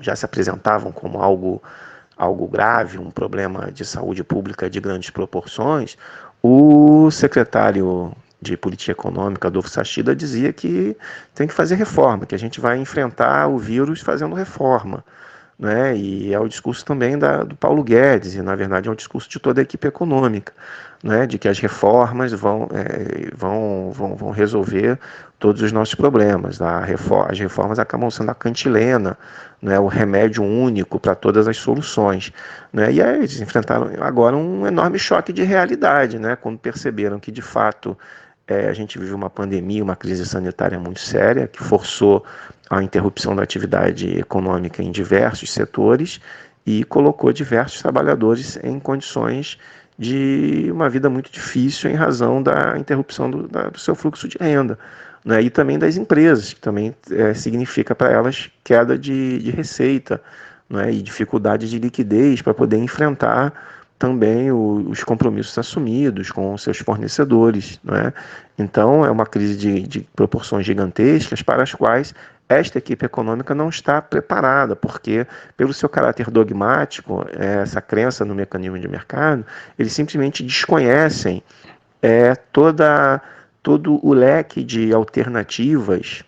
já se apresentavam como algo grave, um problema de saúde pública de grandes proporções, o secretário de Política Econômica, Adolfo Sachida, dizia que tem que fazer reforma, que a gente vai enfrentar o vírus fazendo reforma, né? E é o discurso também do Paulo Guedes, e na verdade é um discurso de toda a equipe econômica, né? De que as reformas vão resolver todos os nossos problemas. As reformas acabam sendo a cantilena, né? O remédio único para todas as soluções, né? E aí eles enfrentaram agora um enorme choque de realidade, né? Quando perceberam que de fato a gente vive uma pandemia, uma crise sanitária muito séria, que forçou a interrupção da atividade econômica em diversos setores e colocou diversos trabalhadores em condições de uma vida muito difícil em razão da interrupção do seu fluxo de renda, né? E também das empresas, que também significa para elas queda de receita, né? E dificuldade de liquidez para poder enfrentar também os compromissos assumidos com seus fornecedores, né? Então, é uma crise de proporções gigantescas para as quais esta equipe econômica não está preparada, porque, pelo seu caráter dogmático, essa crença no mecanismo de mercado, eles simplesmente desconhecem todo o leque de alternativas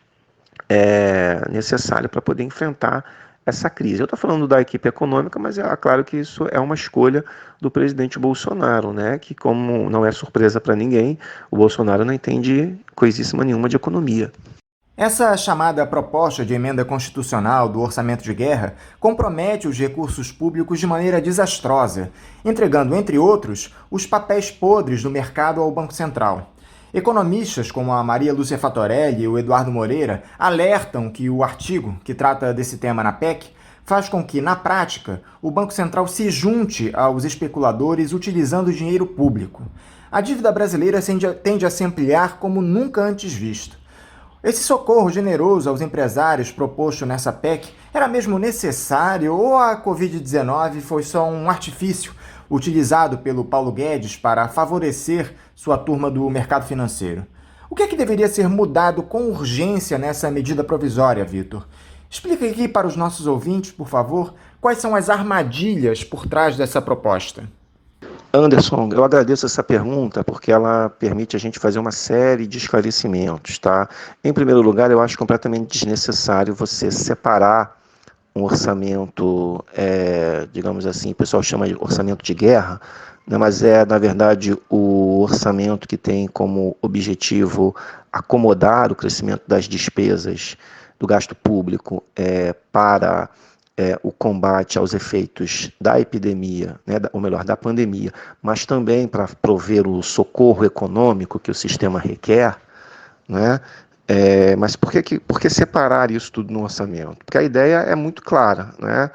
necessário para poder enfrentar essa crise. Eu estou falando da equipe econômica, mas é claro que isso é uma escolha do presidente Bolsonaro, né? Que, como não é surpresa para ninguém, o Bolsonaro não entende coisíssima nenhuma de economia. Essa chamada proposta de emenda constitucional do orçamento de guerra compromete os recursos públicos de maneira desastrosa, entregando, entre outros, os papéis podres do mercado ao Banco Central. Economistas como a Maria Lúcia Fatorelli e o Eduardo Moreira alertam que o artigo que trata desse tema na PEC faz com que, na prática, o Banco Central se junte aos especuladores utilizando dinheiro público. A dívida brasileira tende a se ampliar como nunca antes visto. Esse socorro generoso aos empresários proposto nessa PEC era mesmo necessário ou a Covid-19 foi só um artifício utilizado pelo Paulo Guedes para favorecer sua turma do mercado financeiro? O que é que deveria ser mudado com urgência nessa medida provisória, Vitor? Explica aqui para os nossos ouvintes, por favor, quais são as armadilhas por trás dessa proposta. Anderson, eu agradeço essa pergunta porque ela permite a gente fazer uma série de esclarecimentos, tá? Em primeiro lugar, eu acho completamente desnecessário você separar um orçamento, digamos assim, o pessoal chama de orçamento de guerra, né, mas é, na verdade, o orçamento que tem como objetivo acomodar o crescimento das despesas do gasto público para o combate aos efeitos da epidemia, né, ou melhor, da pandemia, mas também para prover o socorro econômico que o sistema requer, né? Mas por que separar isso tudo no orçamento? Porque a ideia é muito clara, né?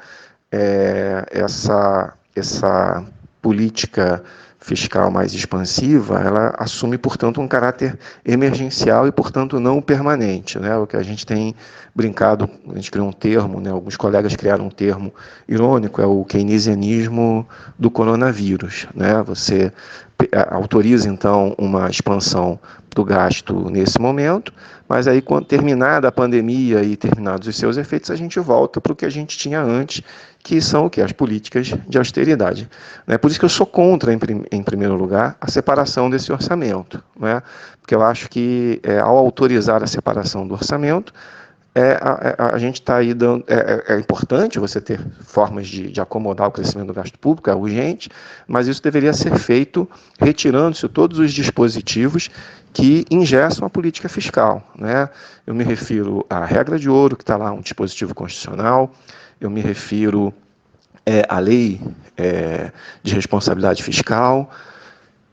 Essa política fiscal mais expansiva, ela assume, portanto, um caráter emergencial e, portanto, não permanente, né? O que a gente tem brincado, a gente criou um termo, né? Alguns colegas criaram um termo irônico, é o keynesianismo do coronavírus, né? Você autoriza, então, uma expansão do gasto nesse momento, mas aí, quando terminada a pandemia e terminados os seus efeitos, a gente volta para o que a gente tinha antes, que são o quê? As políticas de austeridade. Né? Por isso que eu sou contra, em primeiro lugar, a separação desse orçamento, né? Porque eu acho que, ao autorizar a separação do orçamento, a gente está aí dando. É importante você ter formas de acomodar o crescimento do gasto público, é urgente, mas isso deveria ser feito retirando-se todos os dispositivos que engessam a política fiscal, né? Eu me refiro à regra de ouro, que está lá, um dispositivo constitucional, eu me refiro à lei de responsabilidade fiscal,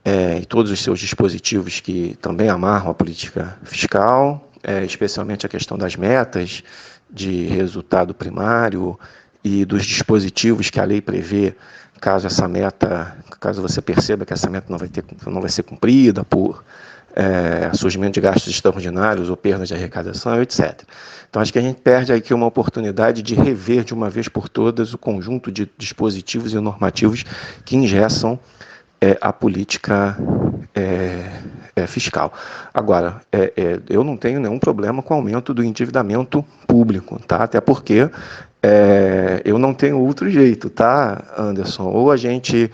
e todos os seus dispositivos que também amarram a política fiscal, especialmente a questão das metas de resultado primário e dos dispositivos que a lei prevê caso você perceba que essa meta não vai ser cumprida por surgimento de gastos extraordinários ou perdas de arrecadação, etc. Então, acho que a gente perde aqui uma oportunidade de rever de uma vez por todas o conjunto de dispositivos e normativos que engessam a política fiscal. Agora, eu não tenho nenhum problema com o aumento do endividamento público, tá? Até porque eu não tenho outro jeito, tá, Anderson? Ou a gente,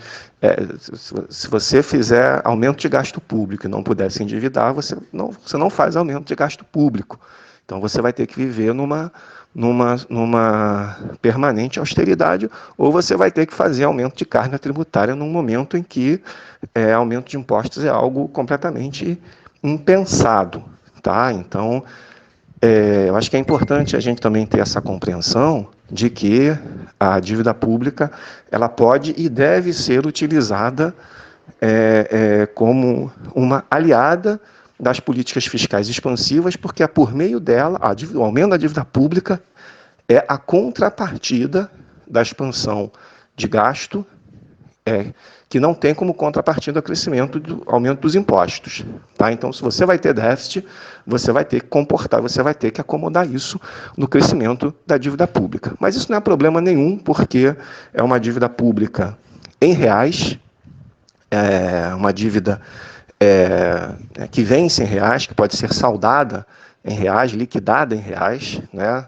se você fizer aumento de gasto público e não puder se endividar, você não faz aumento de gasto público. Então, você vai ter que viver numa permanente austeridade, ou você vai ter que fazer aumento de carga tributária num momento em que aumento de impostos é algo completamente impensado, tá? Então, eu acho que é importante a gente também ter essa compreensão de que a dívida pública ela pode e deve ser utilizada como uma aliada das políticas fiscais expansivas, porque é por meio dela, o aumento da dívida pública é a contrapartida da expansão de gasto, que não tem como contrapartida o crescimento do aumento dos impostos. Tá? Então, se você vai ter déficit, você vai ter que acomodar isso no crescimento da dívida pública. Mas isso não é problema nenhum, porque é uma dívida pública em reais, uma dívida que vence em reais, que pode ser saldada em reais, liquidada em reais, né?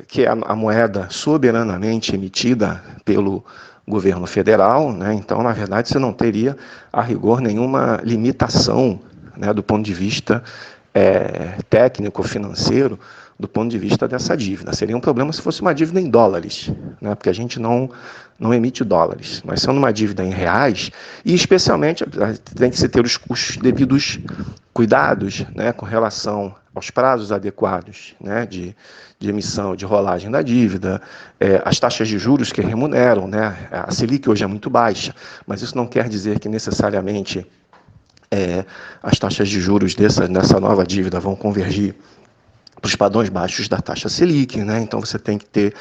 Que é a moeda soberanamente emitida pelo governo federal, né? Então, na verdade, você não teria, a rigor, nenhuma limitação, né, do ponto de vista técnico-financeiro, do ponto de vista dessa dívida. Seria um problema se fosse uma dívida em dólares, né? Porque a gente não emite dólares, mas sendo uma dívida em reais, e especialmente tem que se ter os devidos cuidados, né, com relação aos prazos adequados, né, de emissão, de rolagem da dívida, as taxas de juros que remuneram, né? A Selic hoje é muito baixa, mas isso não quer dizer que necessariamente as taxas de juros nessa nova dívida vão convergir para os padrões baixos da taxa Selic, né? Então você tem que ter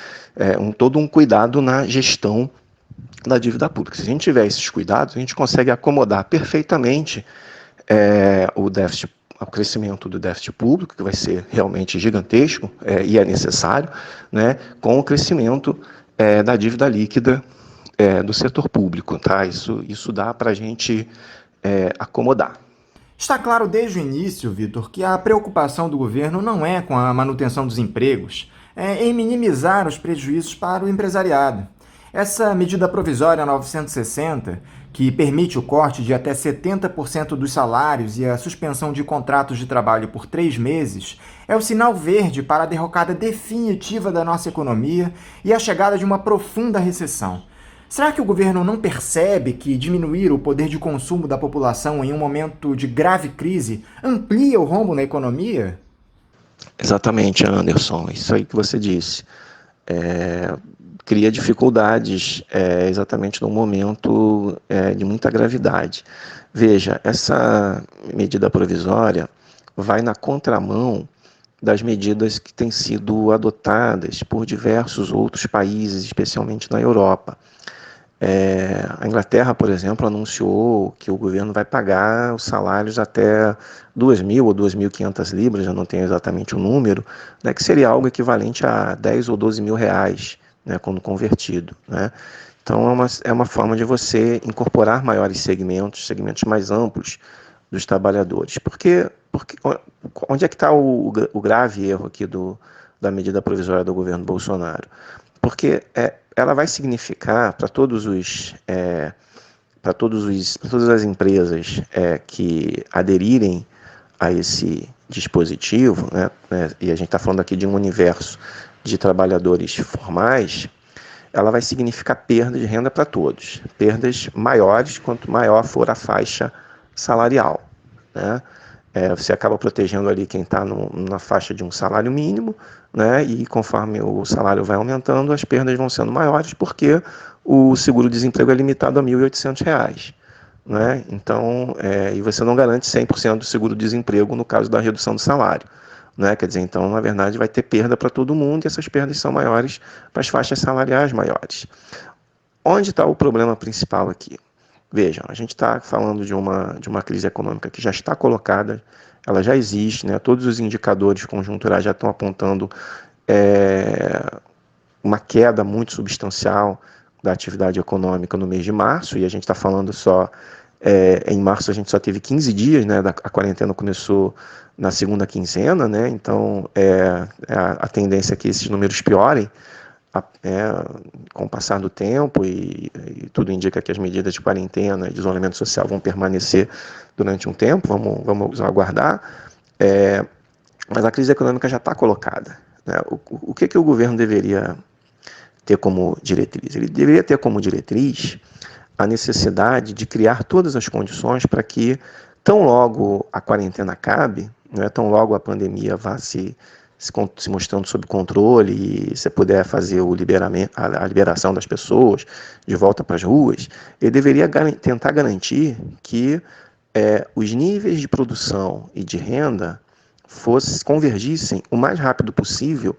todo um cuidado na gestão da dívida pública. Se a gente tiver esses cuidados, a gente consegue acomodar perfeitamente o crescimento do déficit público, que vai ser realmente gigantesco e é necessário, né? Com o crescimento da dívida líquida do setor público. Tá? Isso dá para a gente acomodar. Está claro desde o início, Vitor, que a preocupação do governo não é com a manutenção dos empregos, é em minimizar os prejuízos para o empresariado. Essa medida provisória 960, que permite o corte de até 70% dos salários e a suspensão de contratos de trabalho por 3 meses, é o sinal verde para a derrocada definitiva da nossa economia e a chegada de uma profunda recessão. Será que o governo não percebe que diminuir o poder de consumo da população em um momento de grave crise amplia o rombo na economia? Exatamente, Anderson, isso aí que você disse. Cria dificuldades exatamente num momento de muita gravidade. Veja, essa medida provisória vai na contramão das medidas que têm sido adotadas por diversos outros países, especialmente na Europa. A Inglaterra, por exemplo, anunciou que o governo vai pagar os salários até 2.000 ou 2.500 libras, eu não tenho exatamente o número, né, que seria algo equivalente a 10 ou 12 mil reais, né, quando convertido, né? Então é uma forma de você incorporar maiores segmentos mais amplos dos trabalhadores. Porque onde é que está o grave erro aqui da medida provisória do governo Bolsonaro? Porque ela vai significar para todas as empresas que aderirem a esse dispositivo, né, e a gente está falando aqui de um universo de trabalhadores formais, ela vai significar perda de renda para todos, perdas maiores quanto maior for a faixa salarial, né? Você acaba protegendo ali quem está na faixa de um salário mínimo, né? E conforme o salário vai aumentando, as perdas vão sendo maiores, porque o seguro-desemprego é limitado a R$ 1.800, né? Então, e você não garante 100% do seguro-desemprego no caso da redução do salário, né? Quer dizer, então, na verdade, vai ter perda para todo mundo, e essas perdas são maiores para as faixas salariais maiores. Onde está o problema principal aqui? Vejam, a gente está falando de uma crise econômica que já está colocada, ela já existe, né? Todos os indicadores conjunturais já estão apontando uma queda muito substancial da atividade econômica no mês de março, e a gente está falando só, em março a gente só teve 15 dias, né? A quarentena começou na segunda quinzena, né? Então a tendência é que esses números piorem com o passar do tempo, e tudo indica que as medidas de quarentena e de isolamento social vão permanecer durante um tempo, vamos aguardar, mas a crise econômica já está colocada, né? O que o governo deveria ter como diretriz? Ele deveria ter como diretriz a necessidade de criar todas as condições para que, tão logo a quarentena acabe, né, tão logo a pandemia vá se mostrando sob controle e você puder fazer a liberação das pessoas de volta para as ruas, ele deveria tentar garantir que os níveis de produção e de renda convergissem o mais rápido possível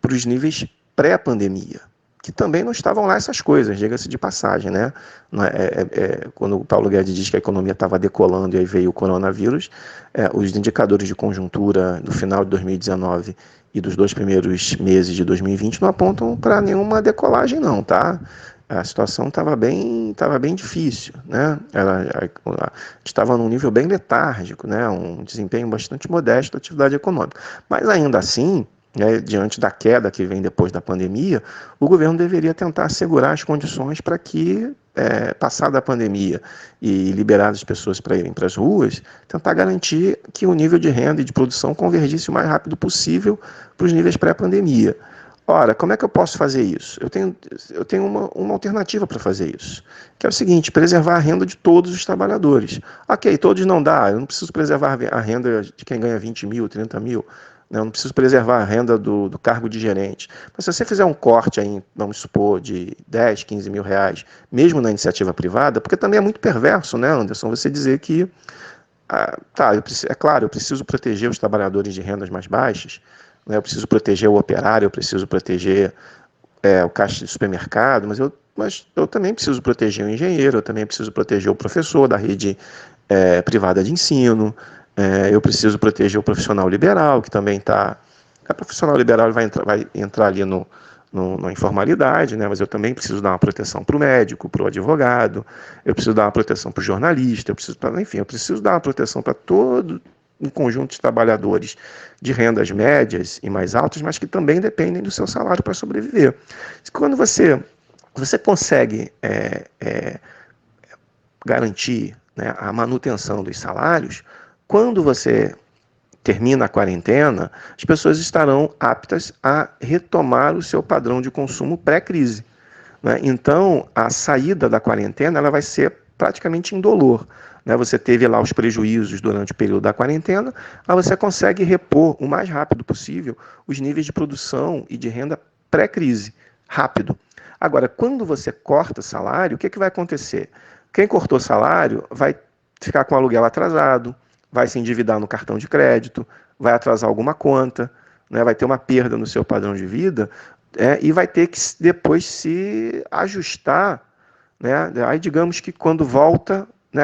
para os níveis pré-pandemia, que também não estavam lá essas coisas, diga-se de passagem, né? Quando o Paulo Guedes diz que a economia estava decolando e aí veio o coronavírus, os indicadores de conjuntura no final de 2019 e dos 2 primeiros meses de 2020 não apontam para nenhuma decolagem não, tá? A situação estava bem difícil, né? Estava num nível bem letárgico, né? Um desempenho bastante modesto da atividade econômica. Mas ainda assim, diante da queda que vem depois da pandemia, o governo deveria tentar assegurar as condições para que, passada a pandemia e liberar as pessoas para irem para as ruas, tentar garantir que o nível de renda e de produção convergisse o mais rápido possível para os níveis pré-pandemia. Ora, como é que eu posso fazer isso? Eu tenho uma alternativa para fazer isso, que é o seguinte: preservar a renda de todos os trabalhadores. Ok, todos não dá, eu não preciso preservar a renda de quem ganha 20 mil, 30 mil, eu não preciso preservar a renda do cargo de gerente. Mas se você fizer um corte aí, vamos supor, de 10, 15 mil reais, mesmo na iniciativa privada, porque também é muito perverso, né, Anderson, você dizer que, eu preciso proteger os trabalhadores de rendas mais baixas, né, eu preciso proteger o operário, eu preciso proteger o caixa de supermercado, mas eu também preciso proteger o engenheiro, eu também preciso proteger o professor da rede privada de ensino, eu preciso proteger o profissional liberal, que também está... O profissional liberal vai entrar ali na informalidade, né? Mas eu também preciso dar uma proteção para o médico, para o advogado, eu preciso dar uma proteção para o jornalista, eu preciso dar uma proteção para todo um conjunto de trabalhadores de rendas médias e mais altas, mas que também dependem do seu salário para sobreviver. Quando você consegue garantir, né, a manutenção dos salários, quando você termina a quarentena, as pessoas estarão aptas a retomar o seu padrão de consumo pré-crise, né? Então, a saída da quarentena ela vai ser praticamente indolor, né? Você teve lá os prejuízos durante o período da quarentena, mas você consegue repor o mais rápido possível os níveis de produção e de renda pré-crise, rápido. Agora, quando você corta salário, o que vai acontecer? Quem cortou salário vai ficar com o aluguel atrasado, vai se endividar no cartão de crédito, vai atrasar alguma conta, né? Vai ter uma perda no seu padrão de vida, e vai ter que depois se ajustar, né? Aí digamos que quando volta, né,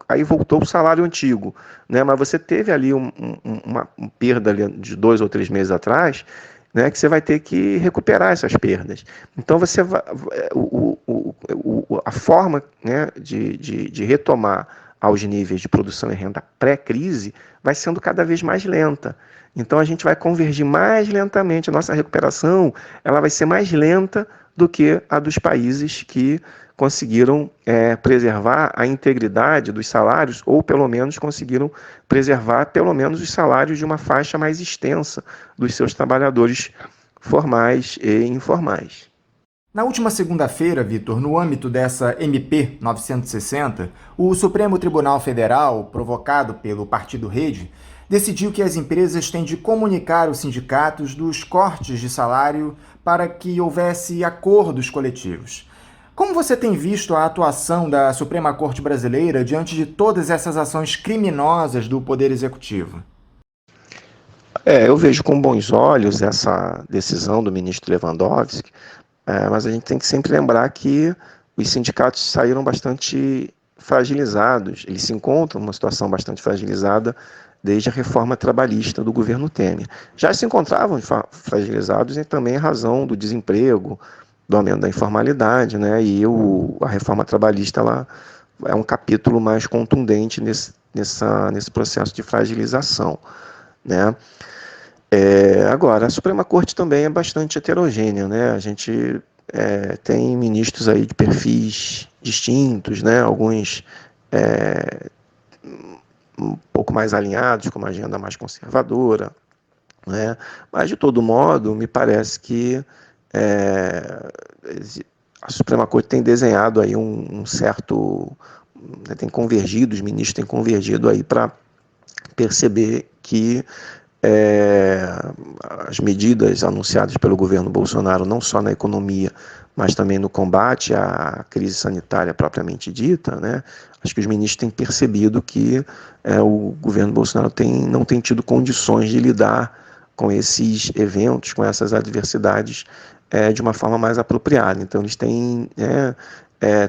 aí voltou o salário antigo, né? Mas você teve ali uma perda ali de 2 ou 3 meses atrás, né, que você vai ter que recuperar essas perdas. Então você vai, a forma, né, de retomar aos níveis de produção e renda pré-crise vai sendo cada vez mais lenta. Então a gente vai convergir mais lentamente, a nossa recuperação ela vai ser mais lenta do que a dos países que conseguiram preservar a integridade dos salários, ou pelo menos conseguiram preservar pelo menos os salários de uma faixa mais extensa dos seus trabalhadores formais e informais. Na última segunda-feira, Vitor, no âmbito dessa MP 960, o Supremo Tribunal Federal, provocado pelo Partido Rede, decidiu que as empresas têm de comunicar aos sindicatos dos cortes de salário para que houvesse acordos coletivos. Como você tem visto a atuação da Suprema Corte Brasileira diante de todas essas ações criminosas do Poder Executivo? Eu vejo com bons olhos essa decisão do ministro Lewandowski, mas a gente tem que sempre lembrar que os sindicatos saíram bastante fragilizados, eles se encontram numa situação bastante fragilizada desde a reforma trabalhista do governo Temer. Já se encontravam fragilizados também em razão do desemprego, do aumento da informalidade, né? E a reforma trabalhista ela é um capítulo mais contundente nesse processo de fragilização, né? Agora, a Suprema Corte também é bastante heterogênea, né? A gente tem ministros aí de perfis distintos, né? Alguns um pouco mais alinhados, com uma agenda mais conservadora, né? Mas, de todo modo, me parece que a Suprema Corte tem desenhado aí um certo... tem convergido, os ministros têm convergido aí para perceber que as medidas anunciadas pelo governo Bolsonaro, não só na economia, mas também no combate à crise sanitária propriamente dita, né? Acho que os ministros têm percebido que o governo Bolsonaro não tem tido condições de lidar com esses eventos, com essas adversidades de uma forma mais apropriada. Então eles têm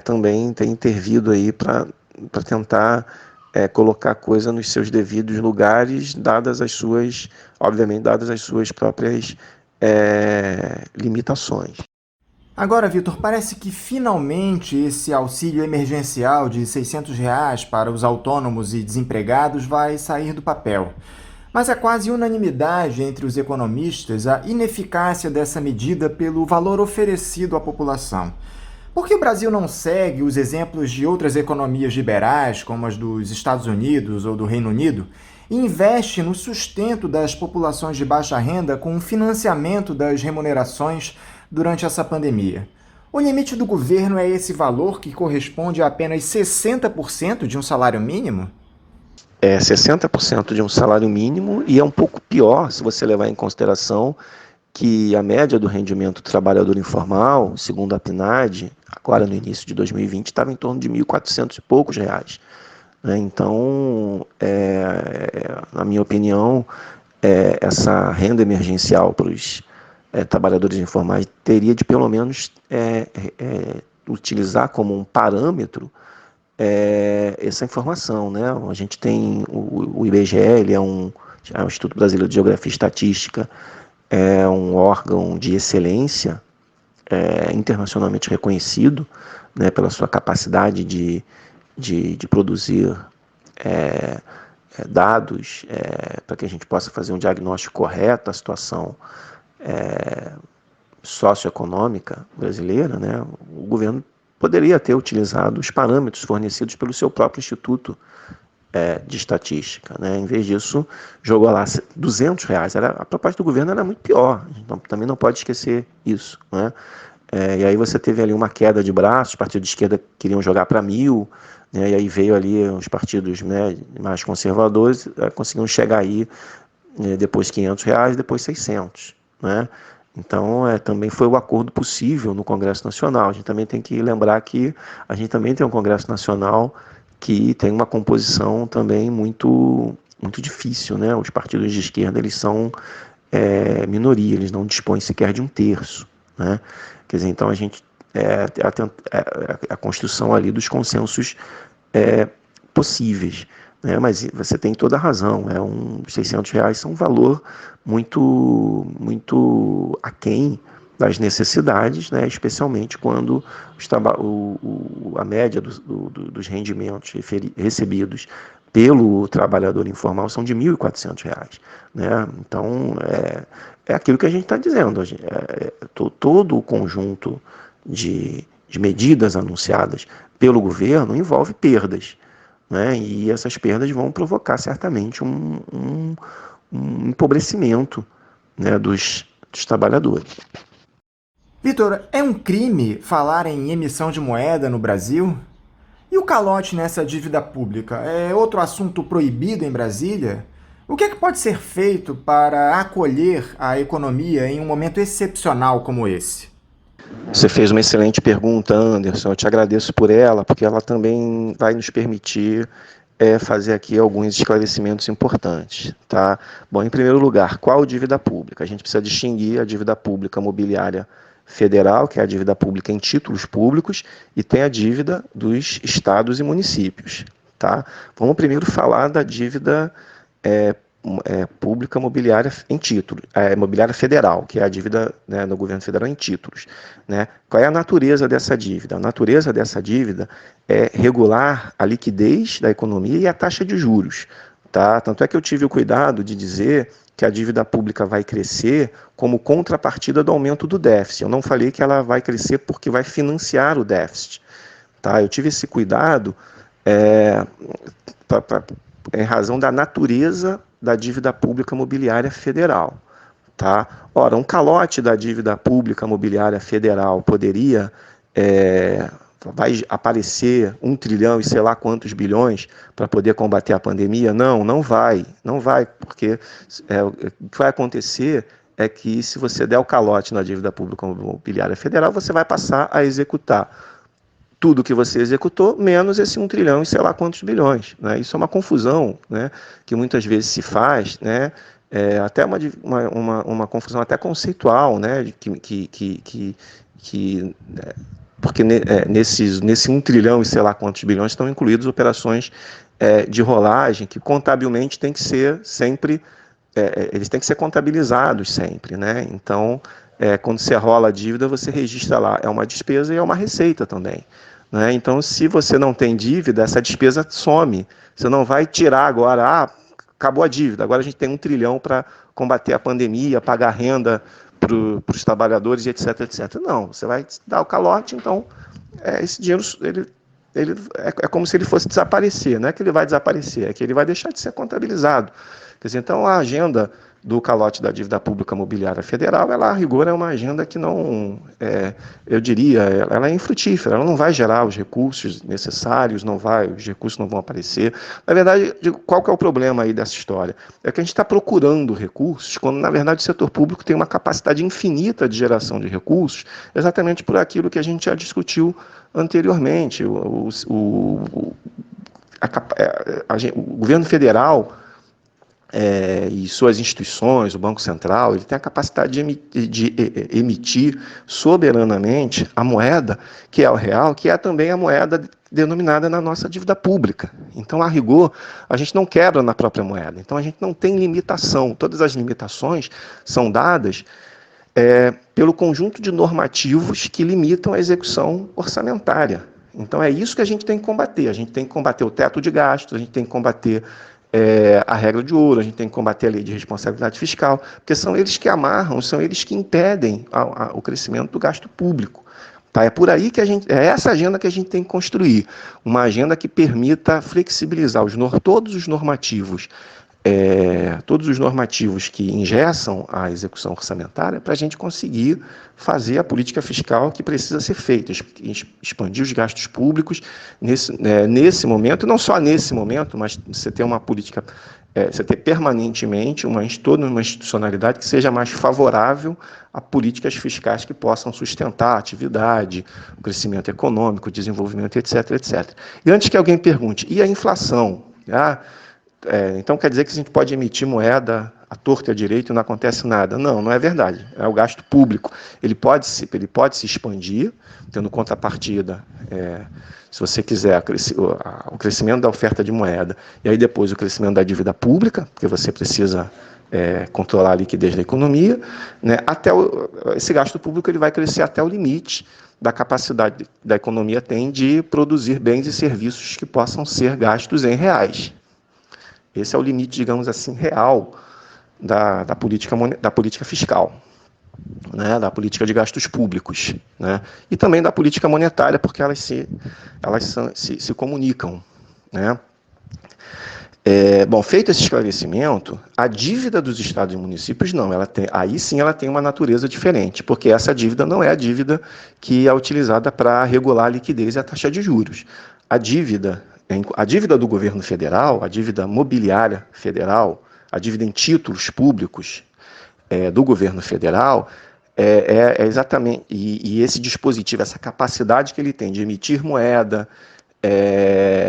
também intervido aí para tentar colocar a coisa nos seus devidos lugares, dadas as suas próprias limitações. Agora, Vitor, parece que finalmente esse auxílio emergencial de R$ 600 para os autônomos e desempregados vai sair do papel. Mas há quase unanimidade entre os economistas a ineficácia dessa medida pelo valor oferecido à população. Por que o Brasil não segue os exemplos de outras economias liberais, como as dos Estados Unidos ou do Reino Unido, e investe no sustento das populações de baixa renda com o financiamento das remunerações durante essa pandemia? O limite do governo é esse valor, que corresponde a apenas 60% de um salário mínimo? 60% de um salário mínimo, e é um pouco pior se você levar em consideração que a média do rendimento do trabalhador informal, segundo a PNAD, agora no início de 2020, estava em torno de R$ 1.400 e poucos reais. Então, na minha opinião, essa renda emergencial para os trabalhadores informais teria de pelo menos utilizar como um parâmetro essa informação, né? A gente tem o IBGE, ele é o Instituto Brasileiro de Geografia e Estatística, é um órgão de excelência internacionalmente reconhecido, né, pela sua capacidade de produzir dados para que a gente possa fazer um diagnóstico correto da situação socioeconômica brasileira, né? O governo poderia ter utilizado os parâmetros fornecidos pelo seu próprio Instituto de Estatística, né? Em vez disso, jogou lá R$200. A proposta do governo era muito pior, então, também não pode esquecer isso, né? E aí você teve ali uma queda de braços, os partidos de esquerda queriam jogar para 1.000, né, e aí veio ali os partidos, né, mais conservadores, conseguiram chegar aí, depois R$ 500, depois 600, né? Então, também foi o acordo possível no Congresso Nacional. A gente também tem que lembrar que a gente também tem um Congresso Nacional que tem uma composição também muito, muito difícil, né? Os partidos de esquerda, eles são minoria, eles não dispõem sequer de 1/3, né? Quer dizer, então a gente a construção ali dos consensos possíveis, né? Mas você tem toda a razão, os R$ 600 são um valor muito, muito aquém das necessidades, né? Especialmente quando a média dos rendimentos recebidos pelo trabalhador informal são de R$ 1.400, né? Então, é aquilo que a gente está dizendo. Todo o conjunto de medidas anunciadas pelo governo envolve perdas, né? E essas perdas vão provocar certamente um empobrecimento, né, dos trabalhadores. Vitor, é um crime falar em emissão de moeda no Brasil? E o calote nessa dívida pública? É outro assunto proibido em Brasília? O que é que pode ser feito para acolher a economia em um momento excepcional como esse? Você fez uma excelente pergunta, Anderson. Eu te agradeço por ela, porque ela também vai nos permitir fazer aqui alguns esclarecimentos importantes, tá? Bom, em primeiro lugar, qual dívida pública? A gente precisa distinguir a dívida pública mobiliária federal, que é a dívida pública em títulos públicos, e tem a dívida dos estados e municípios, tá? Vamos primeiro falar da dívida pública mobiliária em títulos, mobiliária federal, que é a dívida, né, no governo federal em títulos, né? Qual é a natureza dessa dívida? A natureza dessa dívida é regular a liquidez da economia e a taxa de juros, tá? Tanto é que eu tive o cuidado de dizer que a dívida pública vai crescer como contrapartida do aumento do déficit. Eu não falei que ela vai crescer porque vai financiar o déficit, tá? Eu tive esse cuidado em razão da natureza da dívida pública mobiliária federal, tá? Ora, um calote da dívida pública mobiliária federal poderia vai aparecer 1 trilhão e sei lá quantos bilhões para poder combater a pandemia? Não vai, porque o que vai acontecer é que se você der o calote na dívida pública mobiliária federal, você vai passar a executar tudo que você executou, menos esse 1 trilhão e sei lá quantos bilhões, né? Isso é uma confusão, né, que muitas vezes se faz, né, até uma confusão até conceitual, né, porque nesse 1 trilhão e sei lá quantos bilhões estão incluídas operações de rolagem que contabilmente tem que ser sempre, eles têm que ser contabilizados sempre, né? Então, quando você rola a dívida, você registra lá, é uma despesa e é uma receita também, né? Então, se você não tem dívida, essa despesa some. Você não vai tirar agora, acabou a dívida, agora a gente tem 1 trilhão para combater a pandemia, pagar renda para os trabalhadores, etc, etc. Não, você vai dar o calote, então esse dinheiro ele é como se ele fosse desaparecer, não é que ele vai desaparecer, é que ele vai deixar de ser contabilizado. Quer dizer, então a agenda do calote da dívida pública mobiliária federal, ela, a rigor, é uma agenda que não, eu diria, ela é infrutífera, ela não vai gerar os recursos necessários, os recursos não vão aparecer. Na verdade, qual que é o problema aí dessa história? É que a gente está procurando recursos, quando, na verdade, o setor público tem uma capacidade infinita de geração de recursos, exatamente por aquilo que a gente já discutiu anteriormente. O governo federal e suas instituições, o Banco Central, ele tem a capacidade de emitir soberanamente a moeda, que é o real, que é também a moeda denominada na nossa dívida pública. Então, a rigor, a gente não quebra na própria moeda. Então, a gente não tem limitação. Todas as limitações são dadas pelo conjunto de normativos que limitam a execução orçamentária. Então, é isso que a gente tem que combater. A gente tem que combater o teto de gastos, a gente tem que combater a regra de ouro, a gente tem que combater a lei de responsabilidade fiscal, porque são eles que amarram, são eles que impedem o crescimento do gasto público. Tá? É por aí que é essa agenda que a gente tem que construir, uma agenda que permita flexibilizar todos os normativos todos os normativos que engessam a execução orçamentária para a gente conseguir fazer a política fiscal que precisa ser feita, expandir os gastos públicos nesse momento, não só nesse momento, mas você ter uma política, você ter permanentemente toda uma institucionalidade que seja mais favorável a políticas fiscais que possam sustentar a atividade, o crescimento econômico, o desenvolvimento, etc, etc. E antes que alguém pergunte, e a inflação? Então quer dizer que a gente pode emitir moeda à torta e à direita e não acontece nada? Não, não é verdade. É o gasto público. Ele pode se expandir, tendo contrapartida, se você quiser, o crescimento da oferta de moeda e aí depois o crescimento da dívida pública, porque você precisa controlar a liquidez da economia, né? Esse gasto público ele vai crescer até o limite da capacidade da economia tem de produzir bens e serviços que possam ser gastos em reais. Esse é o limite, digamos assim, real da política fiscal, né, da política de gastos públicos, né, e também da política monetária, porque elas se comunicam, né. Feito esse esclarecimento, a dívida dos estados e municípios não, aí sim ela tem uma natureza diferente, porque essa dívida não é a dívida que é utilizada para regular a liquidez e a taxa de juros. A dívida do governo federal, a dívida mobiliária federal, a dívida em títulos públicos do governo federal, é exatamente, e esse dispositivo, essa capacidade que ele tem de emitir moeda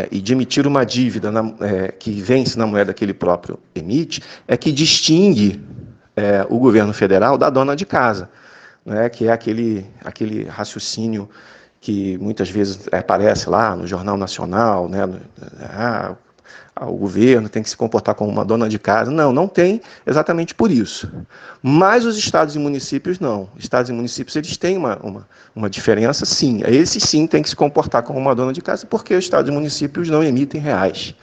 e de emitir uma dívida que vence na moeda que ele próprio emite, é que distingue o governo federal da dona de casa, né, que é aquele raciocínio que muitas vezes aparece lá no Jornal Nacional, né? O governo tem que se comportar como uma dona de casa. Não tem exatamente por isso. Mas os estados e municípios não. Estados e municípios eles têm uma diferença, sim. Esses sim têm que se comportar como uma dona de casa, porque os estados e municípios não emitem reais.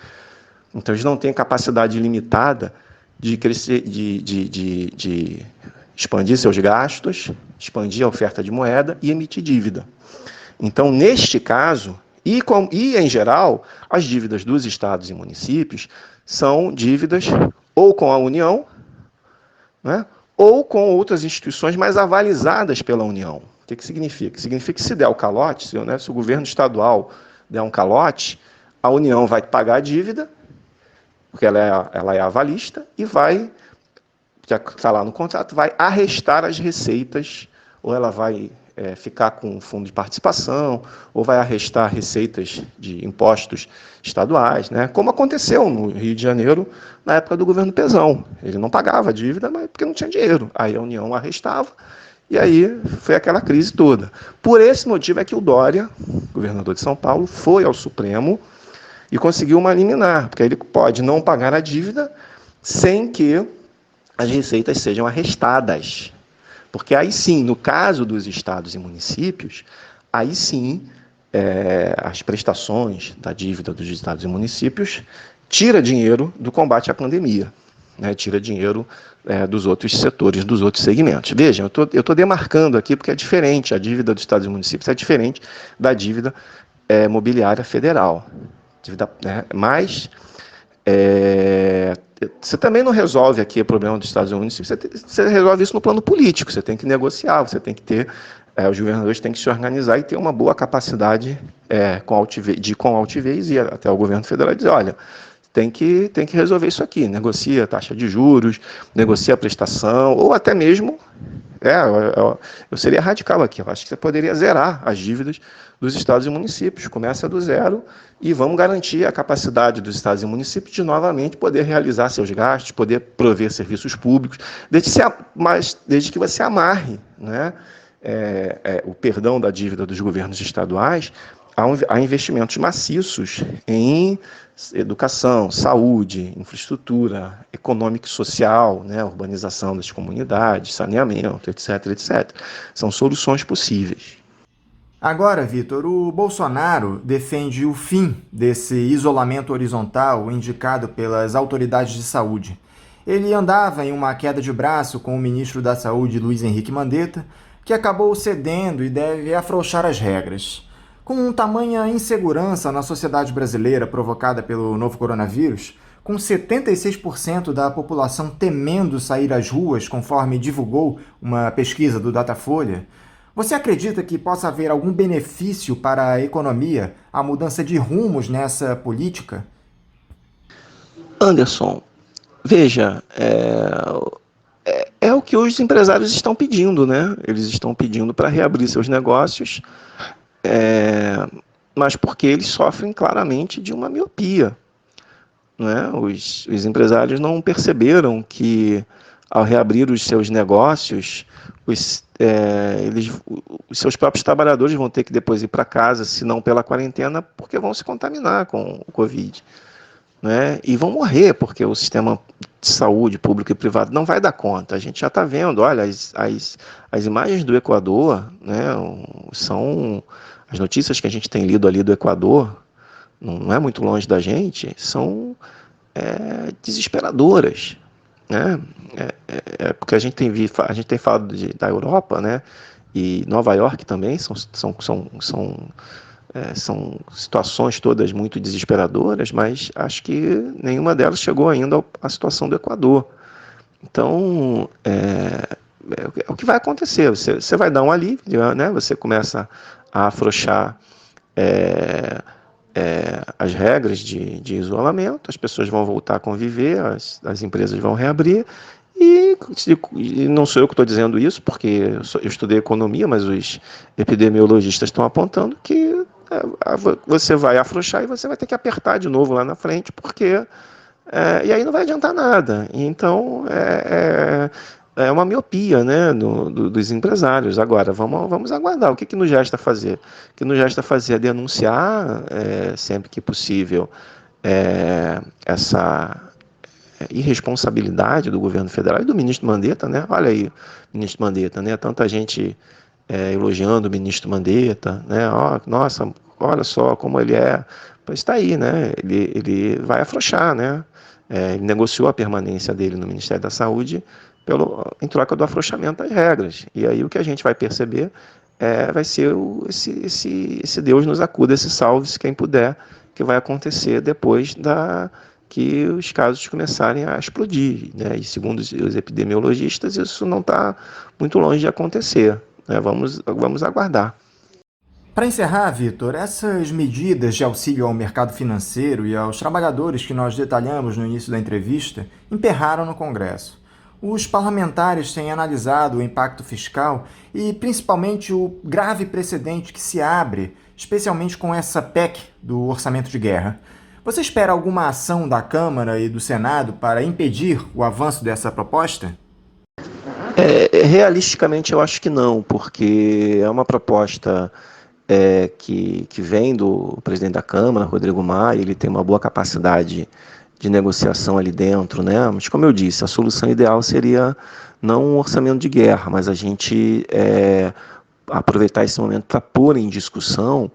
Então eles não têm capacidade limitada de crescer, de expandir seus gastos, expandir a oferta de moeda e emitir dívida. Então, neste caso, e em geral, as dívidas dos estados e municípios são dívidas ou com a União, né, ou com outras instituições mais avalizadas pela União. O que significa? Significa que se der o calote, se o governo estadual der um calote, a União vai pagar a dívida, porque ela é avalista, e vai, já está lá no contrato, vai arrestar as receitas, ou ela vai ficar com fundo de participação, ou vai arrestar receitas de impostos estaduais, né? Como aconteceu no Rio de Janeiro na época do governo Pezão. Ele não pagava a dívida, mas porque não tinha dinheiro. Aí a União arrestava, e aí foi aquela crise toda. Por esse motivo é que o Dória, governador de São Paulo, foi ao Supremo e conseguiu uma liminar, porque ele pode não pagar a dívida sem que as receitas sejam arrestadas. Porque aí sim, no caso dos estados e municípios, aí sim as prestações da dívida dos estados e municípios tira dinheiro do combate à pandemia, né? Tira dinheiro dos outros setores, dos outros segmentos. Vejam, eu estou demarcando aqui porque é diferente, a dívida dos estados e municípios é diferente da dívida mobiliária federal. Mas você também não resolve aqui o problema dos estados e municípios, você resolve isso no plano político, você tem que negociar, você tem que ter, os governadores têm que se organizar e ter uma boa capacidade com altivez e até o governo federal dizer, olha, tem que resolver isso aqui, negocia a taxa de juros, negocia a prestação, ou até mesmo, eu seria radical aqui, eu acho que você poderia zerar as dívidas dos estados e municípios, começa do zero e vamos garantir a capacidade dos estados e municípios de novamente poder realizar seus gastos, poder prover serviços públicos, desde que você amarre, né, o perdão da dívida dos governos estaduais a investimentos maciços em educação, saúde, infraestrutura econômica e social, né, urbanização das comunidades, saneamento, etc, etc. São soluções possíveis. Agora, Vitor, o Bolsonaro defende o fim desse isolamento horizontal indicado pelas autoridades de saúde. Ele andava em uma queda de braço com o ministro da Saúde, Luiz Henrique Mandetta, que acabou cedendo e deve afrouxar as regras. Com tamanha insegurança na sociedade brasileira provocada pelo novo coronavírus, Com 76% da população temendo sair às ruas, conforme divulgou uma pesquisa do Datafolha, você acredita que possa haver algum benefício para a economia, a mudança de rumos nessa política? Anderson, veja, é o que os empresários estão pedindo, né? Eles estão pedindo para reabrir seus negócios, mas porque eles sofrem claramente de uma miopia, né? Os empresários não perceberam que, ao reabrir os seus negócios, os seus próprios trabalhadores vão ter que depois ir para casa, se não pela quarentena, porque vão se contaminar com o Covid, né? E vão morrer, porque o sistema de saúde público e privado não vai dar conta. A gente já está vendo, olha, as imagens do Equador, né, são as notícias que a gente tem lido ali do Equador, não é muito longe da gente, são desesperadoras, né? Porque a gente tem falado da Europa, né? E Nova York também são situações todas muito desesperadoras, mas acho que nenhuma delas chegou ainda à situação do Equador. Então, é o que vai acontecer. Você vai dar um alívio, né? Você começa a afrouxar as regras de isolamento, as pessoas vão voltar a conviver, as empresas vão reabrir, e não sou eu que estou dizendo isso, porque eu estudei economia, mas os epidemiologistas estão apontando que você vai afrouxar e você vai ter que apertar de novo lá na frente, porque e aí não vai adiantar nada. Então é uma miopia, né, dos empresários. Agora, vamos aguardar. O que nos resta fazer? O que nos resta fazer é denunciar, sempre que possível, essa irresponsabilidade do governo federal e do ministro Mandetta, né? Olha aí, ministro Mandetta, né? Tanta gente elogiando o ministro Mandetta, né? Nossa, olha só como ele é. Pois está aí, né? Ele vai afrouxar, né? Ele negociou a permanência dele no Ministério da Saúde em troca do afrouxamento das regras. E aí o que a gente vai perceber vai ser esse Deus nos acuda, esse salve-se quem puder, que vai acontecer depois que os casos começarem a explodir, né? E segundo os epidemiologistas, isso não está muito longe de acontecer, né? Vamos aguardar. Para encerrar, Vitor, essas medidas de auxílio ao mercado financeiro e aos trabalhadores que nós detalhamos no início da entrevista emperraram no Congresso. Os parlamentares têm analisado o impacto fiscal e, principalmente, o grave precedente que se abre, especialmente com essa PEC do orçamento de guerra. Você espera alguma ação da Câmara e do Senado para impedir o avanço dessa proposta? Realisticamente, eu acho que não, porque é uma proposta que vem do presidente da Câmara, Rodrigo Maia. Ele tem uma boa capacidade de negociação ali dentro, né? Mas, como eu disse, a solução ideal seria não um orçamento de guerra, mas a gente aproveitar esse momento para pôr em discussão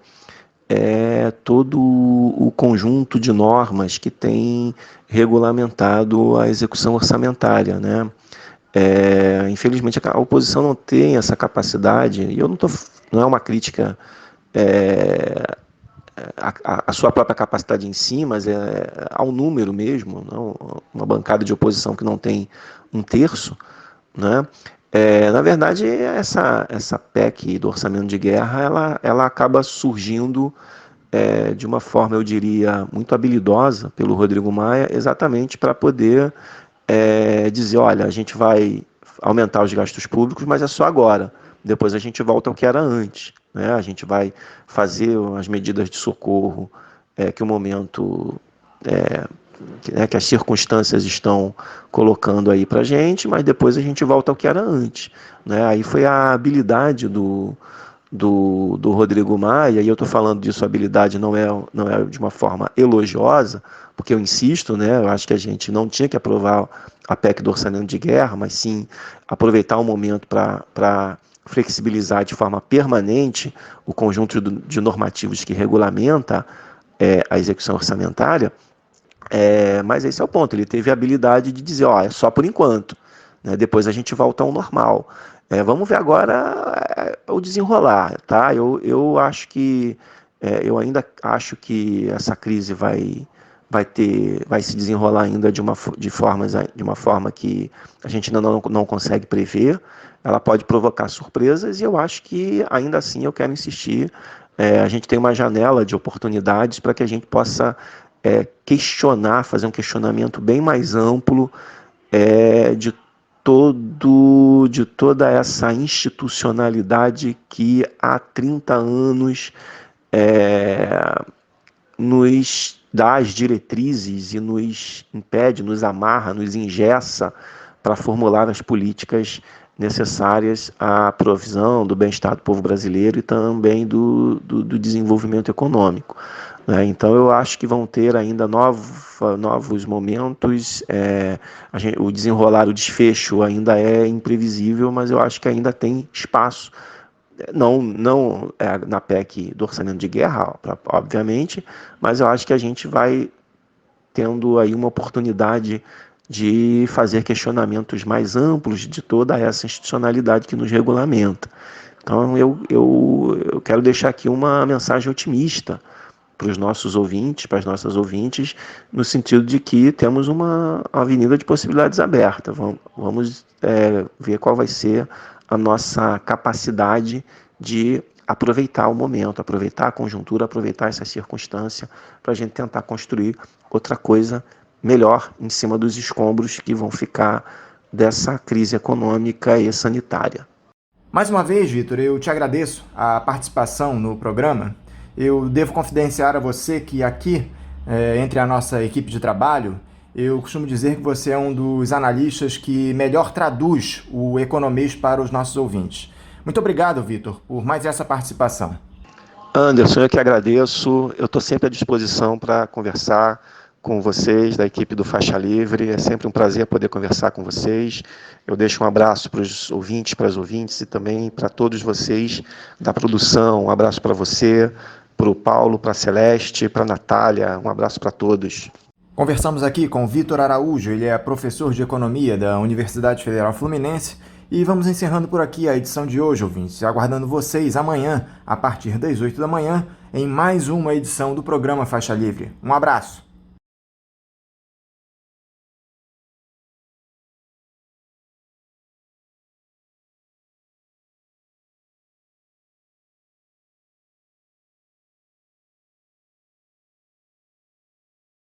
todo o conjunto de normas que tem regulamentado a execução orçamentária, né? Infelizmente, a oposição não tem essa capacidade, e não é uma crítica a sua própria capacidade em si, mas ao número mesmo, não? Uma bancada de oposição que não tem um terço, né? Na verdade, essa PEC do orçamento de guerra, ela acaba surgindo de uma forma, eu diria, muito habilidosa pelo Rodrigo Maia, exatamente para poder dizer, olha, a gente vai aumentar os gastos públicos, mas é só agora, depois a gente volta ao que era antes, né? A gente vai fazer as medidas de socorro que o momento, que as circunstâncias estão colocando aí para a gente, mas depois a gente volta ao que era antes, né? Aí foi a habilidade do Rodrigo Maia, e eu estou falando disso, a habilidade não é de uma forma elogiosa, porque eu insisto, né? Eu acho que a gente não tinha que aprovar a PEC do orçamento de guerra, mas sim aproveitar o momento para flexibilizar de forma permanente o conjunto de normativos que regulamenta a execução orçamentária. Mas esse é o ponto, ele teve a habilidade de dizer, é só por enquanto, né? Depois a gente volta ao normal. Vamos ver agora o desenrolar, tá? Eu acho que eu ainda acho que essa crise vai vai se desenrolar ainda de uma forma que a gente ainda não consegue prever. Ela pode provocar surpresas e eu acho que, ainda assim, eu quero insistir. A gente tem uma janela de oportunidades para que a gente possa fazer um questionamento bem mais amplo de toda essa institucionalidade que há 30 anos nos dá as diretrizes e nos impede, nos amarra, nos engessa para formular as políticas necessárias à provisão do bem-estar do povo brasileiro e também do desenvolvimento econômico. Então eu acho que vão ter ainda novos momentos, o desenrolar, o desfecho ainda é imprevisível, mas eu acho que ainda tem espaço, não na PEC do orçamento de guerra, obviamente, mas eu acho que a gente vai tendo aí uma oportunidade de fazer questionamentos mais amplos de toda essa institucionalidade que nos regulamenta. Então eu quero deixar aqui uma mensagem otimista para os nossos ouvintes, para as nossas ouvintes, no sentido de que temos uma avenida de possibilidades aberta. Vamos ver qual vai ser a nossa capacidade de aproveitar o momento, aproveitar a conjuntura, aproveitar essa circunstância para a gente tentar construir outra coisa melhor em cima dos escombros que vão ficar dessa crise econômica e sanitária. Mais uma vez, Vitor, eu te agradeço a participação no programa. Eu devo confidenciar a você que aqui, entre a nossa equipe de trabalho, eu costumo dizer que você é um dos analistas que melhor traduz o economês para os nossos ouvintes. Muito obrigado, Vitor, por mais essa participação. Anderson, eu que agradeço. Eu estou sempre à disposição para conversar com vocês, da equipe do Faixa Livre. É sempre um prazer poder conversar com vocês. Eu deixo um abraço para os ouvintes, para as ouvintes e também para todos vocês da produção. Um abraço para você, para o Paulo, para a Celeste, para a Natália. Um abraço para todos. Conversamos aqui com Vitor Araújo. Ele é professor de Economia da Universidade Federal Fluminense. E vamos encerrando por aqui a edição de hoje, ouvintes. Aguardando vocês amanhã, a partir das 8 da manhã, em mais uma edição do programa Faixa Livre. Um abraço!